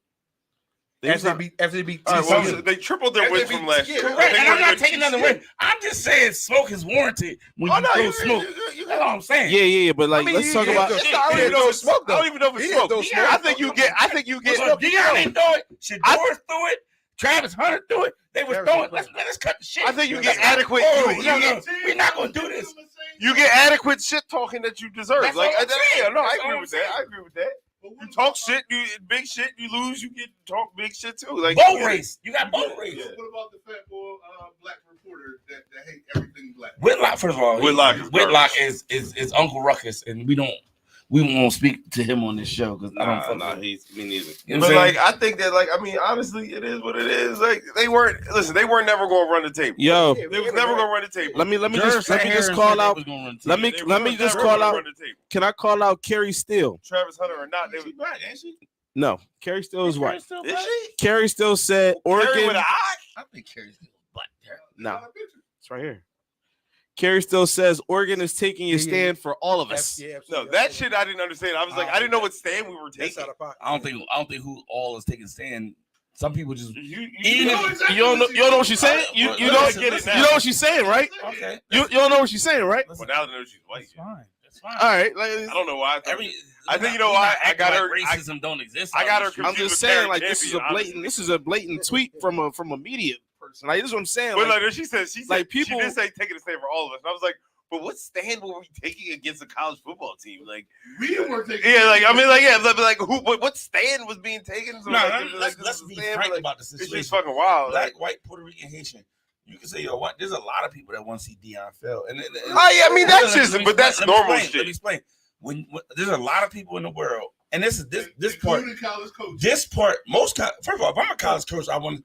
After they beat
All right, well,
TCU.
so they tripled their wins from last year.
Correct,
I think
And I'm
we're
not
good
taking
TCU.
nothing away. I'm just saying smoke is warranted when you throw smoke. That's all I'm saying.
Yeah. But like, let's talk about.
It's
I
not
don't
really
even know
no
if
smoke,
I
though.
don't even know if
He
it's
didn't
smoke.
throw smoke.
I think you get.
So Deion didn't do it. Shador threw it. Travis Hunter threw it.
They were throwing. Let's cut the shit.
I think you get adequate.
We're not gonna do this.
You get adequate shit talking that you deserve.
That's
Like,
all I'm saying.
no, I
That's all
agree
I'm
with
saying.
that. I agree with that. You talk shit, you big shit. You lose, you get to talk big shit too. Like
Boat race. You got boat race.
What about the fat boy black reporter that hate everything black?
Whitlock, first of all,
Whitlock
is Uncle Ruckus, and we won't speak to him on this show because I don't.
Nah, me neither.
You know
But
what I'm
like, I think that, like, I mean, honestly, it is what it is. Like, they weren't never going to run the table.
Yo,
They was never going to run the table.
let me just call out. Let me just call out.
Run the table.
Can I call out Carrie Steele?
Travis Hunter or not? They
She
was,
black, ain't she?
No, Carrie Steele is white.
is she?
Carrie Steele said
Carrie
Oregon.
with an eye?
I think Carrie's black.
No, it's right here. Carrie Steele says Oregon is taking a stand for all of us.
No, that shit I didn't understand. I was like, I didn't know what stand we were
That's
taking.
out of pocket.
I don't think who all is taking stand. Some people just
You
You don't know what she's saying. You know what she's saying, right?
okay.
You don't know what she's saying, right?
Well, now they know she's white.
That's fine. That's fine.
All right, like,
I don't know why.
I
think you know why I got her.
Racism don't exist.
I got her
I'm
confused
just
with
saying,
Karen
like, this is a
Champion,
blatant. This is a blatant tweet from a media person. Like, this is what I'm saying.
But
Like,
like she said,
like, people-
she did say taking a stand for all of us. And I was like, but what stand were we taking against a college football team? Like,
We weren't taking.
yeah, like I mean, like yeah, like who? What stand was being taken? So,
No,
like,
let's
this
be
is a stand,
frank
but, like,
about the
it's
situation.
just fucking wild.
Black,
Like,
white, Puerto Rican, Haitian. You can say, yo, what? There's a lot of people that want to see Deion fail. And
oh yeah, I mean that's
let
just,
me
but that's
explain,
normal
Let me
shit.
explain. When there's a lot of people in the world, and this part,
Including college coaches.
this part, first of all, if I'm a college coach, I want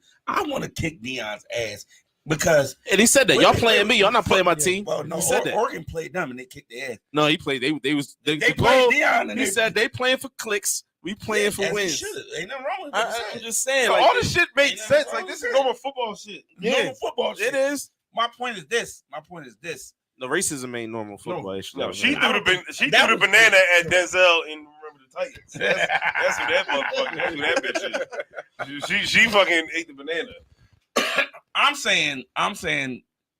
to kick Deion's ass because
and he said that y'all playing me, y'all not playing my team.
well, no,
He said that.
Oregon played them and they kicked their ass.
No, he played. They
They
the
played
goal.
Deion and
He
they
said they playing for clicks. We playing for
as they
wins.
should've. Ain't nothing wrong with that.
I'm just saying,
So
like,
all this shit made
ain't nothing
sense.
wrong
Like this
with
is
it.
normal football shit.
Normal football shit.
it is.
My point is this.
The racism ain't normal football.
No, she
I don't
threw
think-
the
that was-
banana at Denzel in Remember the Titans. That's who that motherfucker. That's who that bitch is. She fucking ate the banana.
I'm saying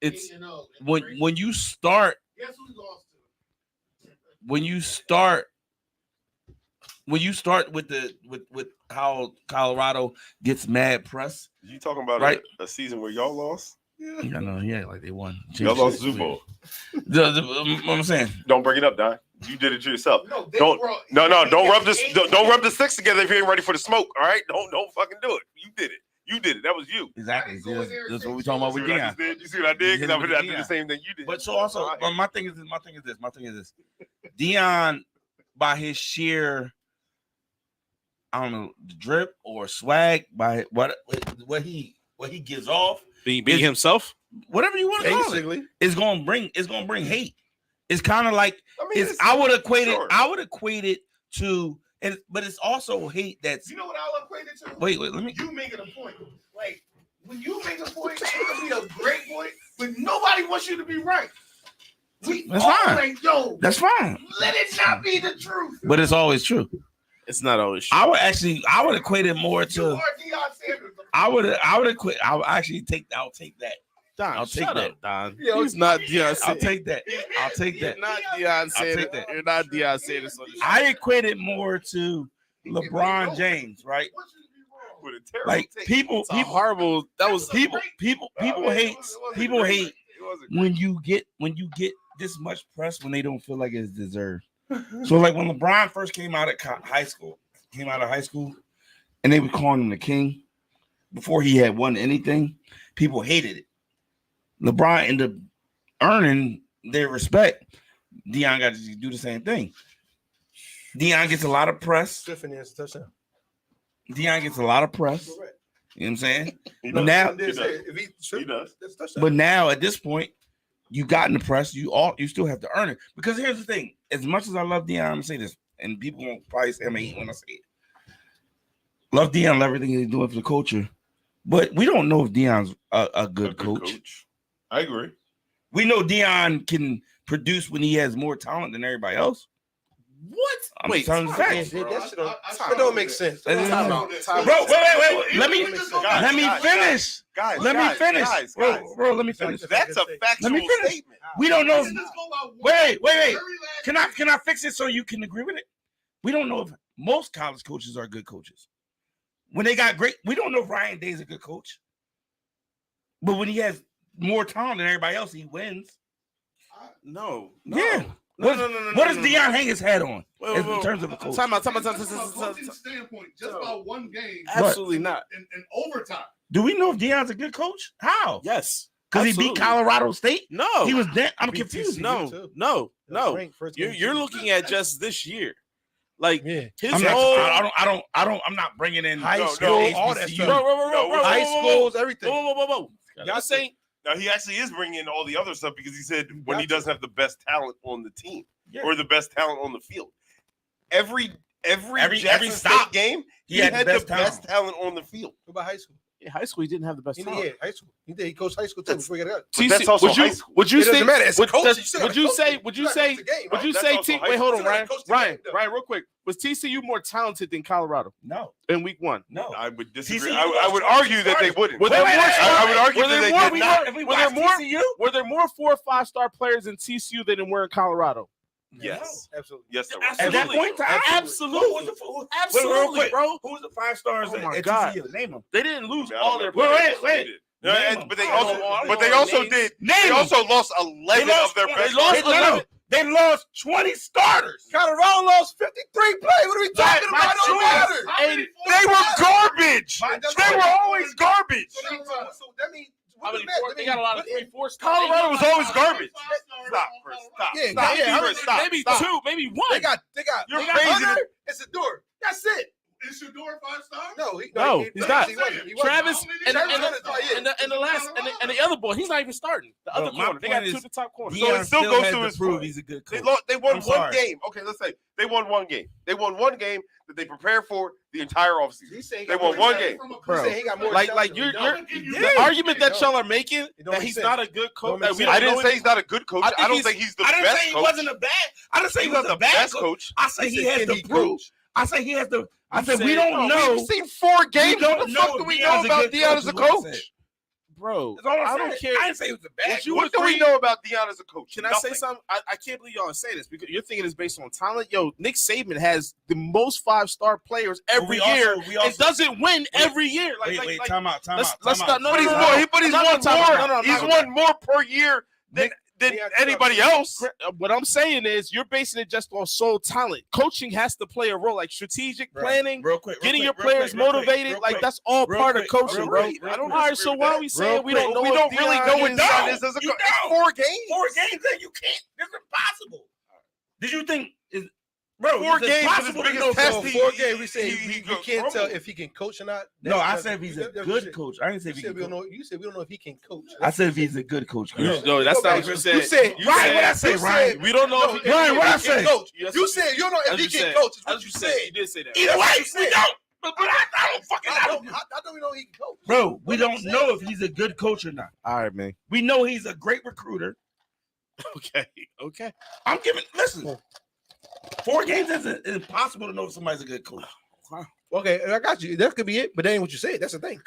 it's when you start
Guess who lost to?
when you start with how Colorado gets mad press.
You talking about
Right.
a season where y'all lost?
I know, yeah, like they won.
Y'all lost the Super Bowl.
What I'm saying,
Don't bring it up, Don. You did it to yourself.
No,
Don't rub this. Don't rub the sticks together if you ain't ready for the smoke. All right, don't fucking do it. You did it. You did it. That was you.
exactly.
I go in there and
That's
say
what we talking about
You
with
see what I
Deion.
just did? You see what I did? Because I did the same thing you did.
But so also, my thing is this. Deion, by his sheer, I don't know, drip or swag, by what he gives off,
Being himself.
whatever you want to call it,
Basically,
it's gonna bring hate. It's kind of like
I mean,
I would equate
sure.
it to, but it's also hate that's
You know what I'll equate it to?
wait, let me.
You making a point. Like when you make a point, it could be a great point, but nobody wants you to be right. We
That's
all
fine.
like, yo,
That's fine,
let it not be the truth.
but it's always true.
It's not always true.
I would equate it more
You
to.
are Deion Sanders.
I'll take that.
Don,
I'll take
shut
that.
up, Don.
Yo,
He's not Deion
I'll
Sanders.
take that. I'll take that.
You're not Deion Sanders.
take that.
You're not Deion Sanders.
I equate it more to LeBron James, right?
What's you be wrong?
With a terrible
Like
take.
people
It's a horrible. That was
hate
It wasn't great. It wasn't great.
when you get this much press when they don't feel like it's deserved. So like when LeBron first came out of high school, and they were calling him the king before he had won anything, people hated it. LeBron ended up earning their respect. Deion got to do the same thing. Deion gets a lot of press.
Griffin is a touchdown.
Deion gets a lot of press. You know what I'm saying?
He
But
does.
now,
He does.
If
He does.
that's a touchdown.
but now at this point, you got in the press. You still have to earn it. Because here's the thing: as much as I love Deion, I'm gonna say this, and people won't probably say I'm hate when I say it. Love Deion, love everything he's doing for the culture, but we don't know if Deion's a good coach.
I agree.
We know Deion can produce when he has more talent than everybody else.
what?
I'm
Wait,
telling you the
Man,
facts.
that don't make sense.
Let me
Time out.
Bro, wait. Let me
Guys,
finish.
Guys,
Let me finish. Bro, let me finish.
That's a factual
Let me finish.
statement.
We don't know.
Let's just go by one.
Wait.
Very last
Can I fix it so you can agree with it? We don't know if most college coaches are good coaches. When they got great, we don't know if Ryan Day's a good coach.
But when he has more talent than everybody else, he wins.
No.
Yeah.
No.
What does Deion hang his hat on
Wait.
in terms of a coach?
Time out.
From a coaching standpoint, just about one game.
Absolutely not.
In overtime.
Do we know if Deion's a good coach? How?
Yes.
Because he beat Colorado State?
No.
He was dead. I'm confused.
No. You're looking at just this year. Like his
I'm not bringing in
high school, all that stuff.
Bro.
High schools, everything.
Whoa. Y'all saying
Now he actually is bringing in all the other stuff because he said when he doesn't have the best talent on the team or the best talent on the field. Every Jackson State game, he had the best talent on the field.
What about high school?
Yeah, high school, he didn't have the best talent.
Yeah, high school. He did. He coached high school too. Before he got out.
That's also high school.
Would you say?
Would
you say? Wait, hold on, Ryan, real quick. Was TCU more talented than Colorado?
No.
In week 1?
No.
I would disagree.
TCU
I would argue that they wouldn't.
Were there more?
I would argue that they did not.
Were there more 4 or 5 star players in TCU than were in Colorado?
Yes.
Absolutely.
Yes, there
Absolutely.
At that point in time,
Absolutely, bro.
Who was the 5 stars
Oh my
at
God.
TCU? Name them.
They didn't lose
I
all
don't
their
know.
players.
Wait.
But they also did. They also lost 11 of their best.
They lost 20 starters.
Colorado lost 53 plays. What are we talking about? It don't matter.
They were garbage. They were always garbage.
So that means
How many 4? They got a lot of 3-4 stars.
Colorado was always garbage. Stop.
Maybe 2, maybe 1.
They got.
You're
they got
crazy.
Hunter and Sador. That's it.
Is Shador 5 stars?
No,
he's not.
He wasn't.
Travis and
and
the other boy, he's not even starting. The other corner, they got 2 of the top corners.
So it still goes through his
prove
point.
he's a good coach.
They won one game. Okay, let's say they won one game. They won one game that they prepared for the entire offseason. They won one game.
He got more
Like you're the argument that y'all are making that he's not a good coach.
I didn't say he's not a good coach. I don't think he's the best coach.
I didn't say he wasn't a bad. I didn't say he was the best coach. I say he has to prove. I say he has to. I said we don't know.
We've seen 4 games.
What
What the fuck do we know about Deion as a coach?
Bro,
I
don't care.
I didn't say he was the best.
What do we know about Deion as a coach?
Can I say something? I can't believe y'all say this because you're thinking it's based on talent. Yo, Nick Saban has the most 5-star players every year. It doesn't win every year.
Wait, time out.
Let's not. No,
He's won more per year than anybody else.
What I'm saying is you're basing it just on sole talent. Coaching has to play a role, like strategic planning, getting your players motivated. Like that's all part of coaching, bro. All right, so why are we saying we don't know?
We don't really know what Deion is as a coach. 4 games.
4 games, then you can't. It's impossible. Did you think? Bro,
4 games is his biggest test.
4 games. We say we can't tell if he can coach or not.
No, I said if he's a good coach. I didn't say if he can coach.
You said we don't know if he can coach.
I said if he's a good coach.
No, that's not what you said.
You said
Ryan, what I say, Ryan?
We don't know if he
Ryan, what I say?
You said you don't know if he can coach. Is what you said.
You did say that.
Either way, we don't. But I don't fucking know.
How do we know he can coach?
Bro, we don't know if he's a good coach or not.
All right, man.
We know he's a great recruiter.
Okay.
I'm giving. Listen, 4 games is impossible to know if somebody's a good coach.
Okay, I got you. That could be it, but that ain't what you said. That's the thing.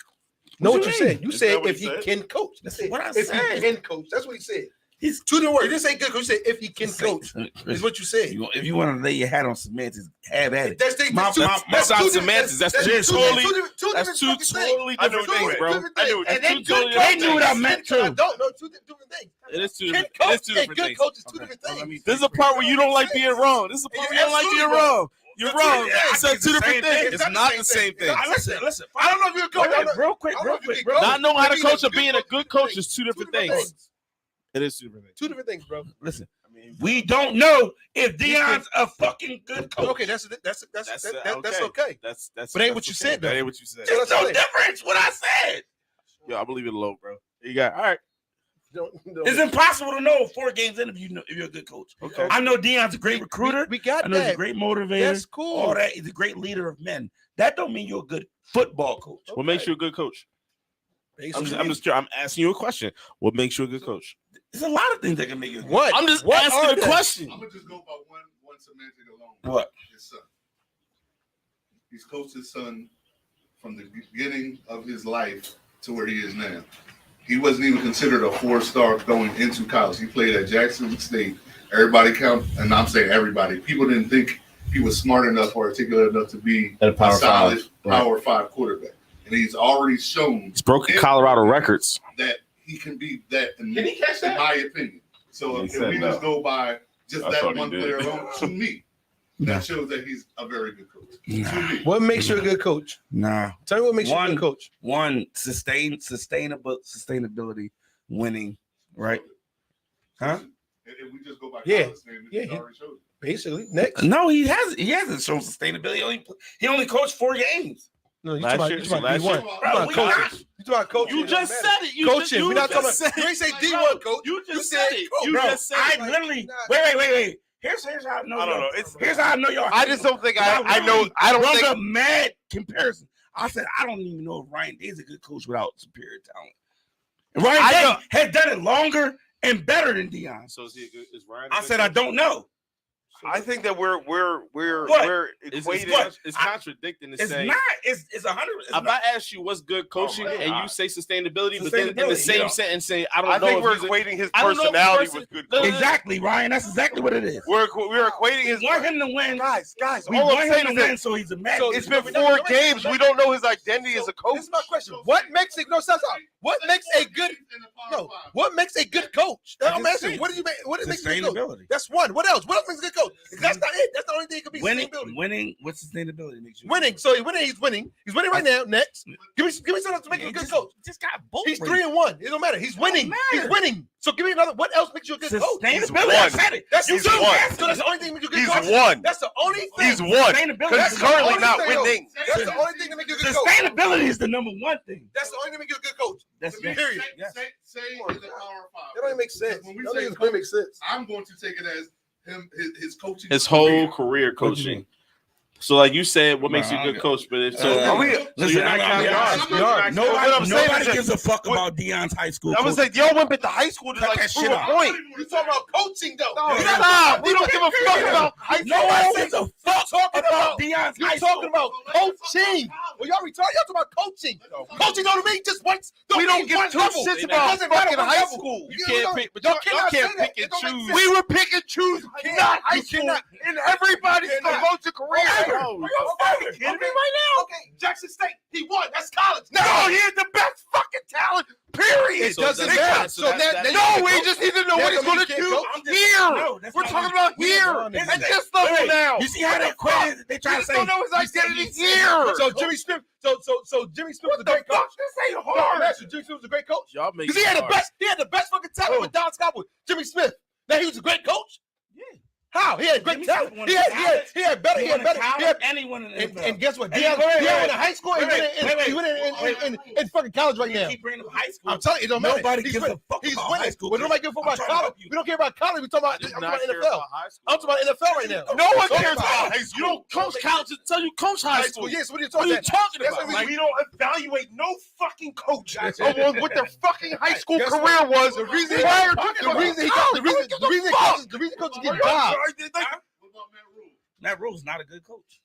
Know what you said. You said if he can coach. That's it.
What I
if
said.
he can coach. That's what he said.
He's
to the word. You didn't say good coach. You said if he can coach. Is what you said.
If you want to lay your hat on semantics, have at it.
That's
not semantics. That's totally different things, bro.
They knew what I meant to.
I don't know. 2 different things.
It is 2 different things.
Good coach is 2 different things.
This is a part where you don't like being wrong. This is a part where you don't like being wrong. You're wrong. I said 2 different things. It's not the same thing.
Listen.
I don't know if you're a coach.
Real quick.
Not knowing how to coach or being a good coach is 2 different things. It is 2 different things.
2 different things, bro.
Listen, we don't know if Deion's a fucking good coach.
Okay, that's okay.
That's
but ain't what you said, though.
That ain't what you said.
There's no difference. What I said.
Yo, I believe it low, bro. You got all right.
It's impossible to know 4 games in if you're a good coach.
Okay.
I know Deion's a great recruiter.
We got
I know
that.
he's a great motivator.
That's cool.
All that. He's a great leader of men. That don't mean you're a good football coach.
Okay. What makes you a good coach? I'm just curious. I'm asking you a question. What makes you a good coach?
There's a lot of things that can make you a good
coach.
I'm just asking the question.
I'm gonna just go by one semantic alone.
What?
His son. He's coached his son from the beginning of his life to where he is now. He wasn't even considered a 4-star going into college. He played at Jackson State. Everybody and I'm saying everybody. People didn't think he was smart enough or articulate enough to be a solid Power 5 quarterback. And he's already shown
he's broken Colorado records
that he can be that.
Can he catch that?
In my opinion. So
He
if
said
we
no.
just go by just
I
that
thought he
one
did.
player alone, to me,
No.
that shows that he's a very good coach.
Nah.
To me.
What makes you a good coach?
Nah.
Tell me what makes you a good coach.
One, sustainability, winning, right? Huh?
If we just go by
Yeah.
college standards,
Yeah.
he already showed you.
Basically, next.
No, he hasn't shown sustainability. He only coached 4 games.
No, you
Last
talking
year-
about
last
D1.
year-
You
Bro,
talking about
we
coaching.
not-
You talking about coaching.
You
It don't
just
matter.
said it. You
Coaching.
Just,
We're not talking
just
about.
said
You
it.
ain't say
Like,
D1 coach.
You just
said
said it.
coach.
You
Bro,
just said
I
it.
literally
Nah.
wait. Here's how I know.
I don't
y'all-
know. It's
Here's how I know y'all.
I just don't think I know.
literally
I don't
brought
think.
up mad comparison. I said I don't even know if Ryan Day's a good coach without superior talent. And Ryan
I
Day
know-
has done it longer and better than Deion.
So is he a good? Is Ryan? a
I
good
said I
coach?
don't know.
I think that we're
What?
equating.
It's contradicting to
It's
say.
not. It's 100.
If I ask you what's good coaching
my
and
God.
you say sustainability, but then in the
Sustainability,
same
yeah.
sentence say I don't
I
know
think
if
we're
he's a-
equating his
I don't know if the
personality
person-
with good.
No,
coaching.
Exactly, Ryan. That's exactly what it is.
We're equating his.
We want him to win.
Guys.
We
All I'm
want
saying
him
is
to
that
win, so he's a man.
So
it's been 4 games. We don't know his identity as a coach.
This is my question. What makes it? No, stop. What makes a good? No. What makes a good coach?
I
I'm
just
asking.
said
What do you make? What makes a good coach?
Sustainability.
That's one. What else? What else makes a good coach? That's not it. That's the only thing it could be. Sustainability.
Winning. What sustainability makes you
Winning. So he's winning. He's winning. He's winning right now. Next. Give me something else to make you a good coach.
Just got both.
He's 3-1. It don't matter. He's winning. He's
matter.
winning. So give me another. What else makes you a good coach?
Sustainability.
He's
I said it.
That's
He's
you.
won.
So that's the only thing that makes you a
He's
good coach.
won.
That's the only thing.
He's won.
Sustainability.
Because
That's
he's
the
currently
only
not
thing, though.
winning.
That's the only thing that makes you a good coach.
Sustainability is the number one thing.
That's the only thing that makes you a good coach.
That's
Period.
Yes.
Say in the Power 5.
That don't even make sense.
When we
That
say
don't even make sense.
I'm going to take it as his coaching.
his whole
career.
career
What you
coaching. So like you said, what makes
No,
you a
I
good
don't
coach? But if so,
Are we-
so
Listen,
you're not
I'm
counting
honest.
ours.
Nobody gives a fuck about Deion's high school.
I was like, y'all went to high school to
Cut
like
that
prove
shit
a
out.
point.
You talking about coaching though?
No, stop. We don't give a fuck about high school.
No one gives a fuck
talking
about
about-
Deion's
You're
high
talking
school.
about coaching. Well, y'all retarded. Y'all talking about coaching. Coaching don't mean just once.
We don't
mean
give
one
2
level.
shits
It
about
doesn't matter
fucking
what
high
level.
school.
You can't pick, but
Y'all
y'all
cannot
can't
say that.
pick
It
and
don't make
choose.
sense.
We were pick and choose, not high school, and everybody's supposed to career.
Are you fucking kidding me right now? Okay, Jackson State. He won. That's college.
No, he had the best fucking talent. Period.
It doesn't
that's-
matter.
so
So
that-
No, we just need to know
That
what he's
don't mean
going to
you
do
can't
go.
here.
No, that's
We're
not
talking
what-
about
we
here
don't
at
know.
this level
Wait,
now.
You see how they equated? They
We
try to
just
say
don't know his identity here.
So Jimmy Smith. So Jimmy Smith was a great coach.
This ain't
No,
hard.
imagine Jimmy Smith was a great coach
Y'all make
because he had the best. He had the best fucking talent with Don Scott with Jimmy Smith. Now he was a great coach.
Yeah.
How? He had great
Jimmy
talent.
Smith won
He
the
had
college.
he had better. He had better. He had,
and he won in the NFL.
and guess what?
Hey,
Deion
wait,
went
wait,
to high school and he went in fucking college right now.
Keep bringing up high school.
I'm telling you, it don't matter.
Nobody
He's
gives
winning.
a fuck
He's
about
winning.
high school.
Well, nobody gives a fuck
I'm
about
trying to
college.
help you.
We don't care about college. We talking about. I'm talking about NFL. I'm talking about NFL right now.
No one
Talking
cares
about
about
high
high
You don't coach college until you coach high school.
Yes, what are you
What
talking
are you
about?
talking
That's
about?
what
Like,
We don't evaluate no fucking coach
That's
on
it.
what their fucking high school
Guess
career was.
The reason
prior to
the reason he got the reason coaches get jobs.
Matt Rule's not a good coach.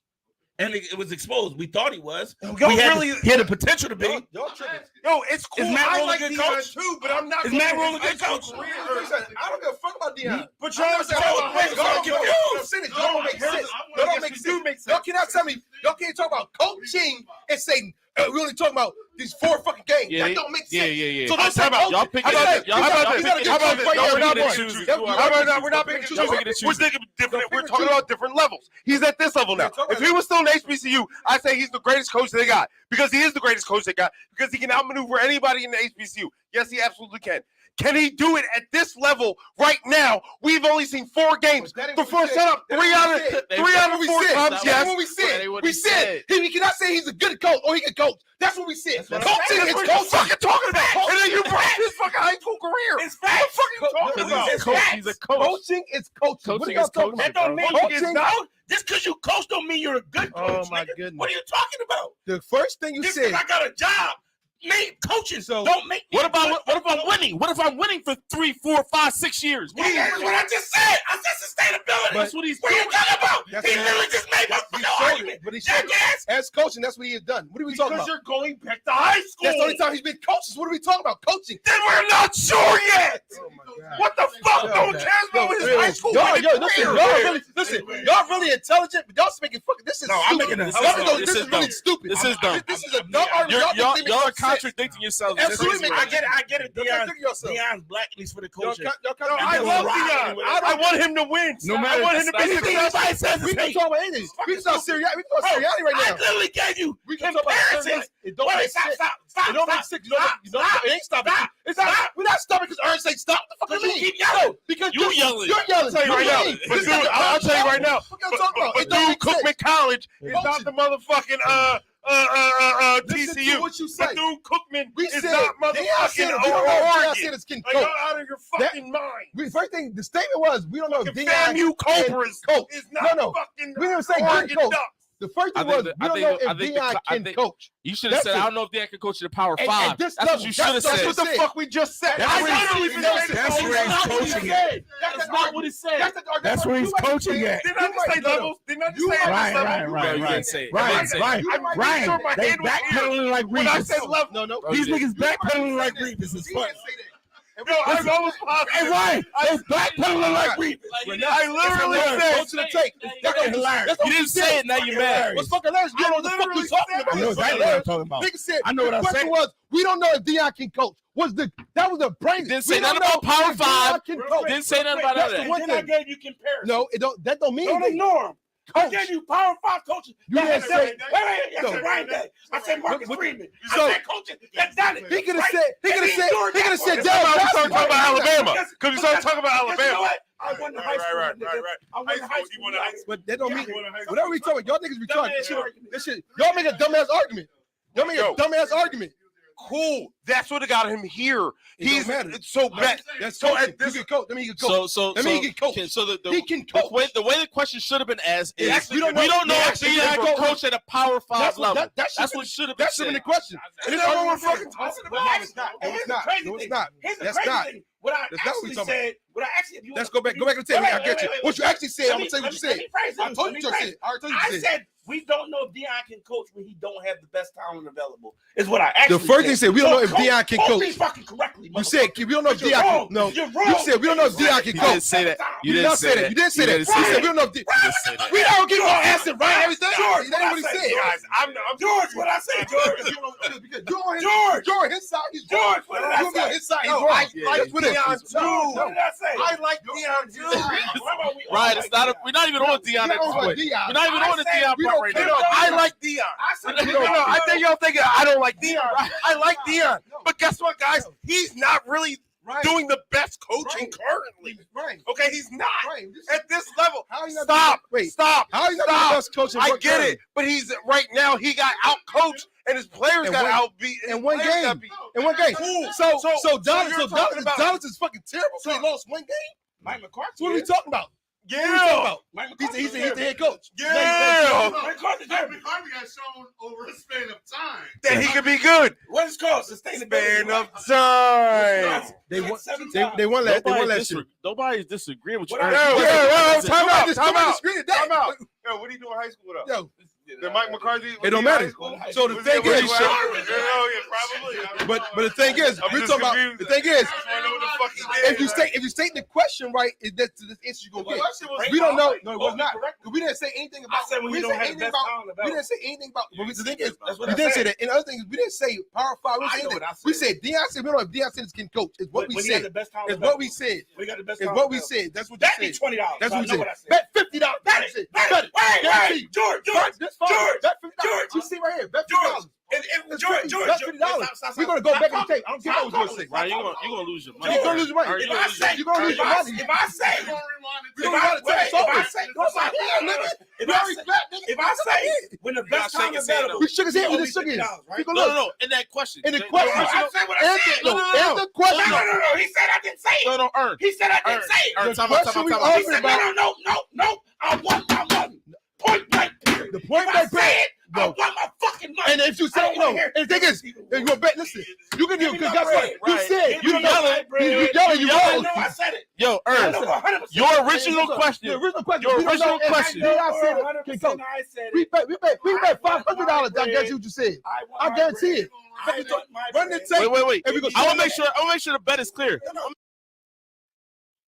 And it was exposed. We thought he was.
Yo,
He had,
really?
he had the potential to be.
Y'all tripping.
Yo, it's cool.
Is Matt
I
Rule a
like
good
Deion
coach?
too, but I'm not.
Is
going
Matt
to
Rule a
his
good
high
coach?
school career.
I don't give a fuck about Deion.
But y'all
I'm saying
talking
about
about
y'all
high school.
I'm saying it don't make sense. Y'all don't make sense. Y'all cannot tell me. Y'all can't talk about coaching and say we only talking about these 4 fucking games.
Yeah,
That don't make sense.
yeah.
So don't say
How about-
coaching.
y'all pick
How about
it-
this?
y'all
How about
pick
this?
it-
How about this?
y'all
We're not
pick it and
picking
choose.
and choosing.
How about that? We're not picking and
Y'all
choosing.
pick it and
We're
choosing.
thinking different.
Y'all
We're
pick and
talking
choose.
about different levels. He's at this level now.
Yeah, talk
If
about
he was still in HBCU, I say he's the greatest coach they got because he is the greatest coach they got because he can outmaneuver anybody in the HBCU. Yes, he absolutely can. Can he do it at this level right now? We've only seen 4 games.
That ain't
The
what we
first
said.
setup,
That
3
ain't
out
what
of
we said.
3 out of 4 times.
That's
Yes.
what we
That
said.
ain't what
We
he
said
said.
he cannot say he's a good coach or he can coach. That's what we said.
what I'm
Coaching
saying.
is
That's what
coaching.
you fucking talking about. And then you brought his fucking high school career.
It's facts.
What the fuck are you talking
Because
about?
he's a coach. He's a coach.
Coaching is coaching. What are
Coaching
y'all
is
talking
coaching,
about?
That don't mean
Coaching-
you no. Just because you coach don't mean you're a good coach.
Oh my
nigga.
goodness.
What are you talking about?
The first thing you
Just
said.
because I got a job, coaching
So-
don't make me
What
a good
about what if I'm winning? What if I'm winning for 3, 4, 5, 6 years?
Well, that's what I just said. I said sustainability.
That's what he's
What are you
doing.
talking about?
That's
He
what-
literally just made my
He
no
showed
argument.
it, but he showed it.
Jackass.
As coaching, that's what he has done. What are we talking
Because
about?
you're going back to high school.
That's the only time he's been coaching. What are we talking about? Coaching.
Then we're not sure yet.
Oh my God.
What the fuck?
Yo,
No one
man.
cares about his
Yo,
high school.
Y'all,
winning
listen,
career.
y'all really intelligent, but y'all speaking fucking. This is
No, I'm
stupid.
making a-
Y'all think
this
this
is
is really
dumb.
stupid.
This is dumb.
This is a dumb argument.
Y'all
Y'all think
are
this makes
contradicting yourself.
Absolutely,
I get it.
Deion's
Deion's black, at least for the culture.
I love Deion. I want him to win. I want him to be successful.
We can talk about anything. We can talk Sirianni. We can talk Sirianni right now.
I literally gave you
We can talk about Sirianni. It don't make sense. It don't make sense. It ain't stopping. It's not. We're not stopping because Ernst ain't stopping. What the fuck you mean?
Keep yelling.
Because
You yelling.
You're yelling.
I'll tell you right now. But dude, I'll tell you right now.
What you talking about?
But dude, Cookman College is not the motherfucking
Listen to
TCU.
what you say.
But dude, Cookman
We
is
said
not
Deion said
motherfucking
it. We don't know if Deion
Oregon.
said it's getting
Like, you're
coached.
out of your fucking mind.
First thing, the statement was we don't know if Deion
FAMU Cobras
coach.
is not
No.
fucking
We didn't say
Oregon
getting coached.
Ducks.
The first thing was we don't know if Deion can coach.
You should have
That's
said,
it.
I don't know if Deion can coach you to Power
And-
5.
and this
That's what
level,
you should have
that's
said.
What the fuck we just said?
That's
I
where he's-
literally
that's
said
where he's coaching
at.
That's not what he said.
That's where he's coaching at.
Didn't I just say levels? Didn't I just say
Right.
You didn't say it.
Right.
You didn't say it.
Right.
They backpedaling like
When I
Revis.
said level,
No.
Bro,
These
you didn't.
niggas backpedaling like Revis. It's funny.
no, I was almost positive.
Hey, Ryan, they backpedaling like Revis.
I literally
Go to
said.
the tape. That's
hilarious.
You didn't say it, now you're mad.
What's fucking hilarious? You don't know what the fuck we talking
I
about.
know exactly what I'm talking about.
Nigga said
I know what
the
I'm
question
saying.
was we don't know if Deion can coach. That was the brain.
Didn't say
We don't
nothing about
know
Power
if
5.
Deion can coach.
Didn't say nothing about
That's
that.
the one
And then I
thing.
gave you comparison.
No, that don't mean
Don't
anything.
ignore him. I
Coach.
gave you Power 5 coaches.
You
that
didn't
have
say-
done it. Wait. I
No.
said Ryan Day. I said Marcus Freeman.
so-
I said coaches that done it.
He could have
Right?
said. He could have said. He could have said.
That's why we
Deion
started talking about Alabama. Because we started talking about
Guess you know
Alabama.
what? I won the high school.
Right.
I won
High
the high
school,
school.
he won the high school.
But that don't mean
Yeah.
whatever we talking. Y'all niggas retarded.
Dumbass
This shit. Y'all make a dumbass argument. Y'all make a
Yo.
dumbass argument.
Cool. That's what got him here.
It
He's
don't matter.
so bad.
That's
So
coaching.
at this-
You can coach. Let me get coach.
So
Let me get coached. He can coach.
the way the question should have been asked is
Actually,
we don't know
he
if
actually
Deion
can
can
coach.
coach at a Power 5 level.
That
That's what should have been
That should have been the
said.
question. And
Is
it's
that
all
what we're
we're
fucking
talking
talking
about.
about?
No, it's not. No,
Here's
it's
the
not.
crazy
No, it's
thing.
not.
Here's the
That's
crazy
not.
thing. What I
That's not what
actually
we talking
said. What I actually. if you
Let's
want-
go back to the tape. I get you. What you actually said, I'm gonna tell you what you said.
Let me phrase it.
I told you what you
Let me
said. I already told you
I
what you said.
said we don't know if Deion can coach when he don't have the best talent available. Is what I actually
The first thing
said.
said we don't know if Deion can
Quote
coach.
me fucking correctly.
You said we don't know if
You're
Deion
wrong.
can. No,
You're wrong.
you said we don't know if Deion can
You
coach.
didn't say that.
You did not say that. You didn't say that. You said we don't know if
You didn't say that.
we don't get no answer right. Everything.
George,
That ain't what he said.
Guys, I'm
George, what I say, George?
George, his side, he's
George, what did I
You're on
say?
his side. He's
No,
wrong.
I like
That's what it is.
Deion too.
What did I say?
I like Deion too.
Ryan, it's not. We're not even on Deion at this point. We're not even on the Deion
we
part
don't
right
care.
now.
I like Deion.
I said
No, I think y'all thinking I don't like Deion. I like Deion. But guess what, guys? He's not really doing the best coaching currently.
Right.
Okay, he's not.
Right.
At this level.
How you not
Stop.
Wait.
Stop.
How you not
Stop.
the best coach in
I
what
get
currently?
it, but he's right now. He got out coached, and his players
In
got
one-
outbeat. and
in
his
one
players
game.
got beat.
In one game.
Cool.
So Dallas
about
is fucking terrible. So he lost one game.
Mike McCarthy.
So what are we talking about? What are we
Yeah.
talking about?
Mike
He's
McCarthy.
the head coach.
Yeah.
McCarthy has shown over a span of time
That he could be good.
What is it called? Sustainability.
Span of time.
They won.
Seven
They
times.
won last year.
Nobody's disagreeing with you.
What I-
Yeah, time out.
Time out.
Yo, what are you doing in high school though?
Yo,
Did Mike McCarthy?
it don't matter. So the thing is,
probably.
but the thing is,
I'm
we're
just
talking about.
confused.
The thing is,
I don't know what the fuck he did.
if you state the question right, that's the answer you're gonna get. We don't know. No, it was not. We didn't say anything about.
I said when
we
you
didn't
don't
say
have the
anything
best
about.
talent
We
available.
didn't say anything about. But the thing is,
That's what
we
I
didn't say
said.
that. And other thing is, we didn't say Power 5. We
I
didn't
know
say
what I
that. We
said.
said Deion said we don't know if Deion Sanders can coach. Is what we
When he had the
said.
best talent
Is what we
available.
said.
We got the best
Is
talent
what we
available.
said. That's what you
Bet me
said.
$20.
That's
So I
what
know
we
what I
said.
said.
Bet $50.
Bet it. Bet it. Wait. George.
That's fine.
George.
Bet $50.
George.
You see right here. Bet
George.
$50.
George.
Bet $50. We're gonna go back in the tape. I don't care what I was gonna say.
Ryan, you're gonna lose your money.
You're gonna lose your money.
All right,
If I say,
You're gonna lose your money.
if I say,
We're gonna run the tape.
if I say, when the best
shake
time
his hand,
available,
We shook his hand. We
you
just shook
owe me
his.
$50, right?
We
No,
gonna look.
in that question.
In the
The
question.
I said what I said.
In the question.
No. He said I didn't say it.
No, earn.
He said I didn't
Earn.
say it.
Earn.
The
Time out.
question we
He
arguing
said
about.
no. I want my money. Point blank. Period.
The point
If
blank
I say
period.
it, I want my fucking money.
And if you say no, and the thing is, if you bet, listen, you can do
Give me
because
my
guess what?
bread.
You
Right.
said
Give
you
me my
yelling,
bread.
you yelling, you
I
wrong.
know I said it.
Yo,
I
Ernst,
know 100%.
your original
The
question.
original question.
Your
we don't
original
know if
question.
Deion said it can coach.
I said
We
it.
bet $500. I guarantee what you said. I guarantee it.
I want my
Run the
bread.
tape.
Wait.
And we go
I want to make sure the bet is clear.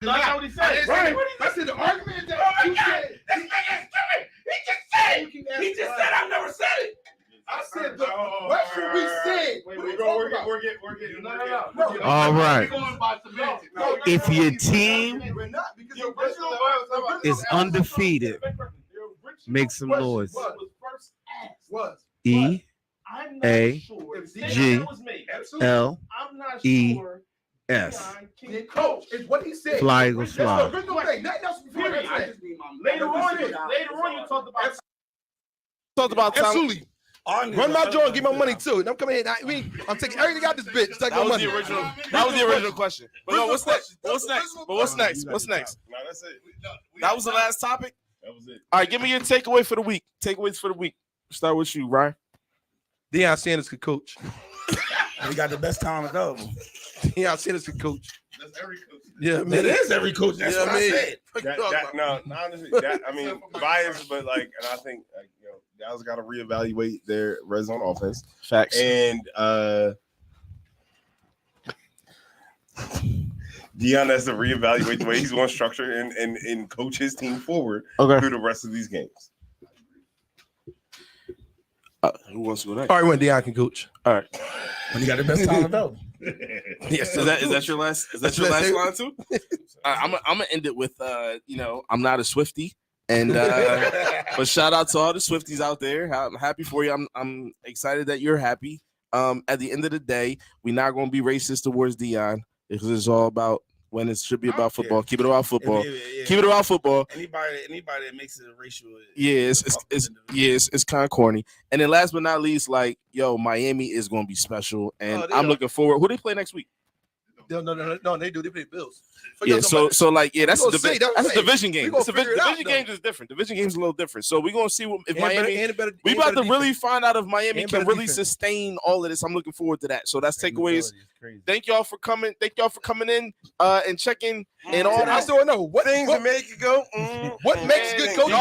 That's not what he said. Right. I said the argument that you said.
This nigga is stupid. He just said I never said it.
I said what should we say?
We're getting.
No.
All right.
We're going by semantics.
If your team
We're not because
is undefeated, make some noise. E A G L E S.
Coach is what he said.
Fly Eagles fly.
There's no thing. Nothing else before that.
Later on, you talked about
Absolutely. Run my joint, give my money too. And I'm coming in. I'm taking everything out this bitch. Take my
That was
money.
the original. That was the original question. But no, what's next? What's next? But what's next? What's next?
No, that's it.
That was the last topic.
That was it.
All right, give me your takeaway for the week. Takeaways for the week. Start with you, Ryan.
Deion Sanders could coach.
We got the best talent available.
Deion Sanders could coach.
That's every coach.
Yeah,
It
man.
is every coach. That's
Yeah,
what I
man.
said.
No, honestly, I mean, biased, but like, and I think Dallas got to reevaluate their red zone offense.
Facts.
And Deion has to reevaluate the way he's going to structure and coach his team forward through the rest of these games.
Who wants to go next?
All right, when Deion can coach.
All right.
When you got the best talent available.
Yes,
Is that your last? Is that your last line too? I'm gonna end it with I'm not a Swiftie, and but shout out to all the Swifties out there. I'm happy for you. I'm excited that you're happy. At the end of the day, we're not gonna be racist towards Deion because it's all about when it should be about football. Keep it about football. Keep it about football.
Anybody that makes it a racial.
It's kind of corny. And then last but not least, Miami is going to be special, and I'm looking forward. Who they play next week?
No, they do. They play Bills.
That's a division game. Division
game.
games is different. Division games a little different. So we're gonna see if Miami. We about to really find out if Miami can really sustain all of this. I'm looking forward to that. So that's takeaways. Thank y'all for coming. Thank y'all for coming in and checking and all that.
I still know what
Things that make you go.
What makes good coaching.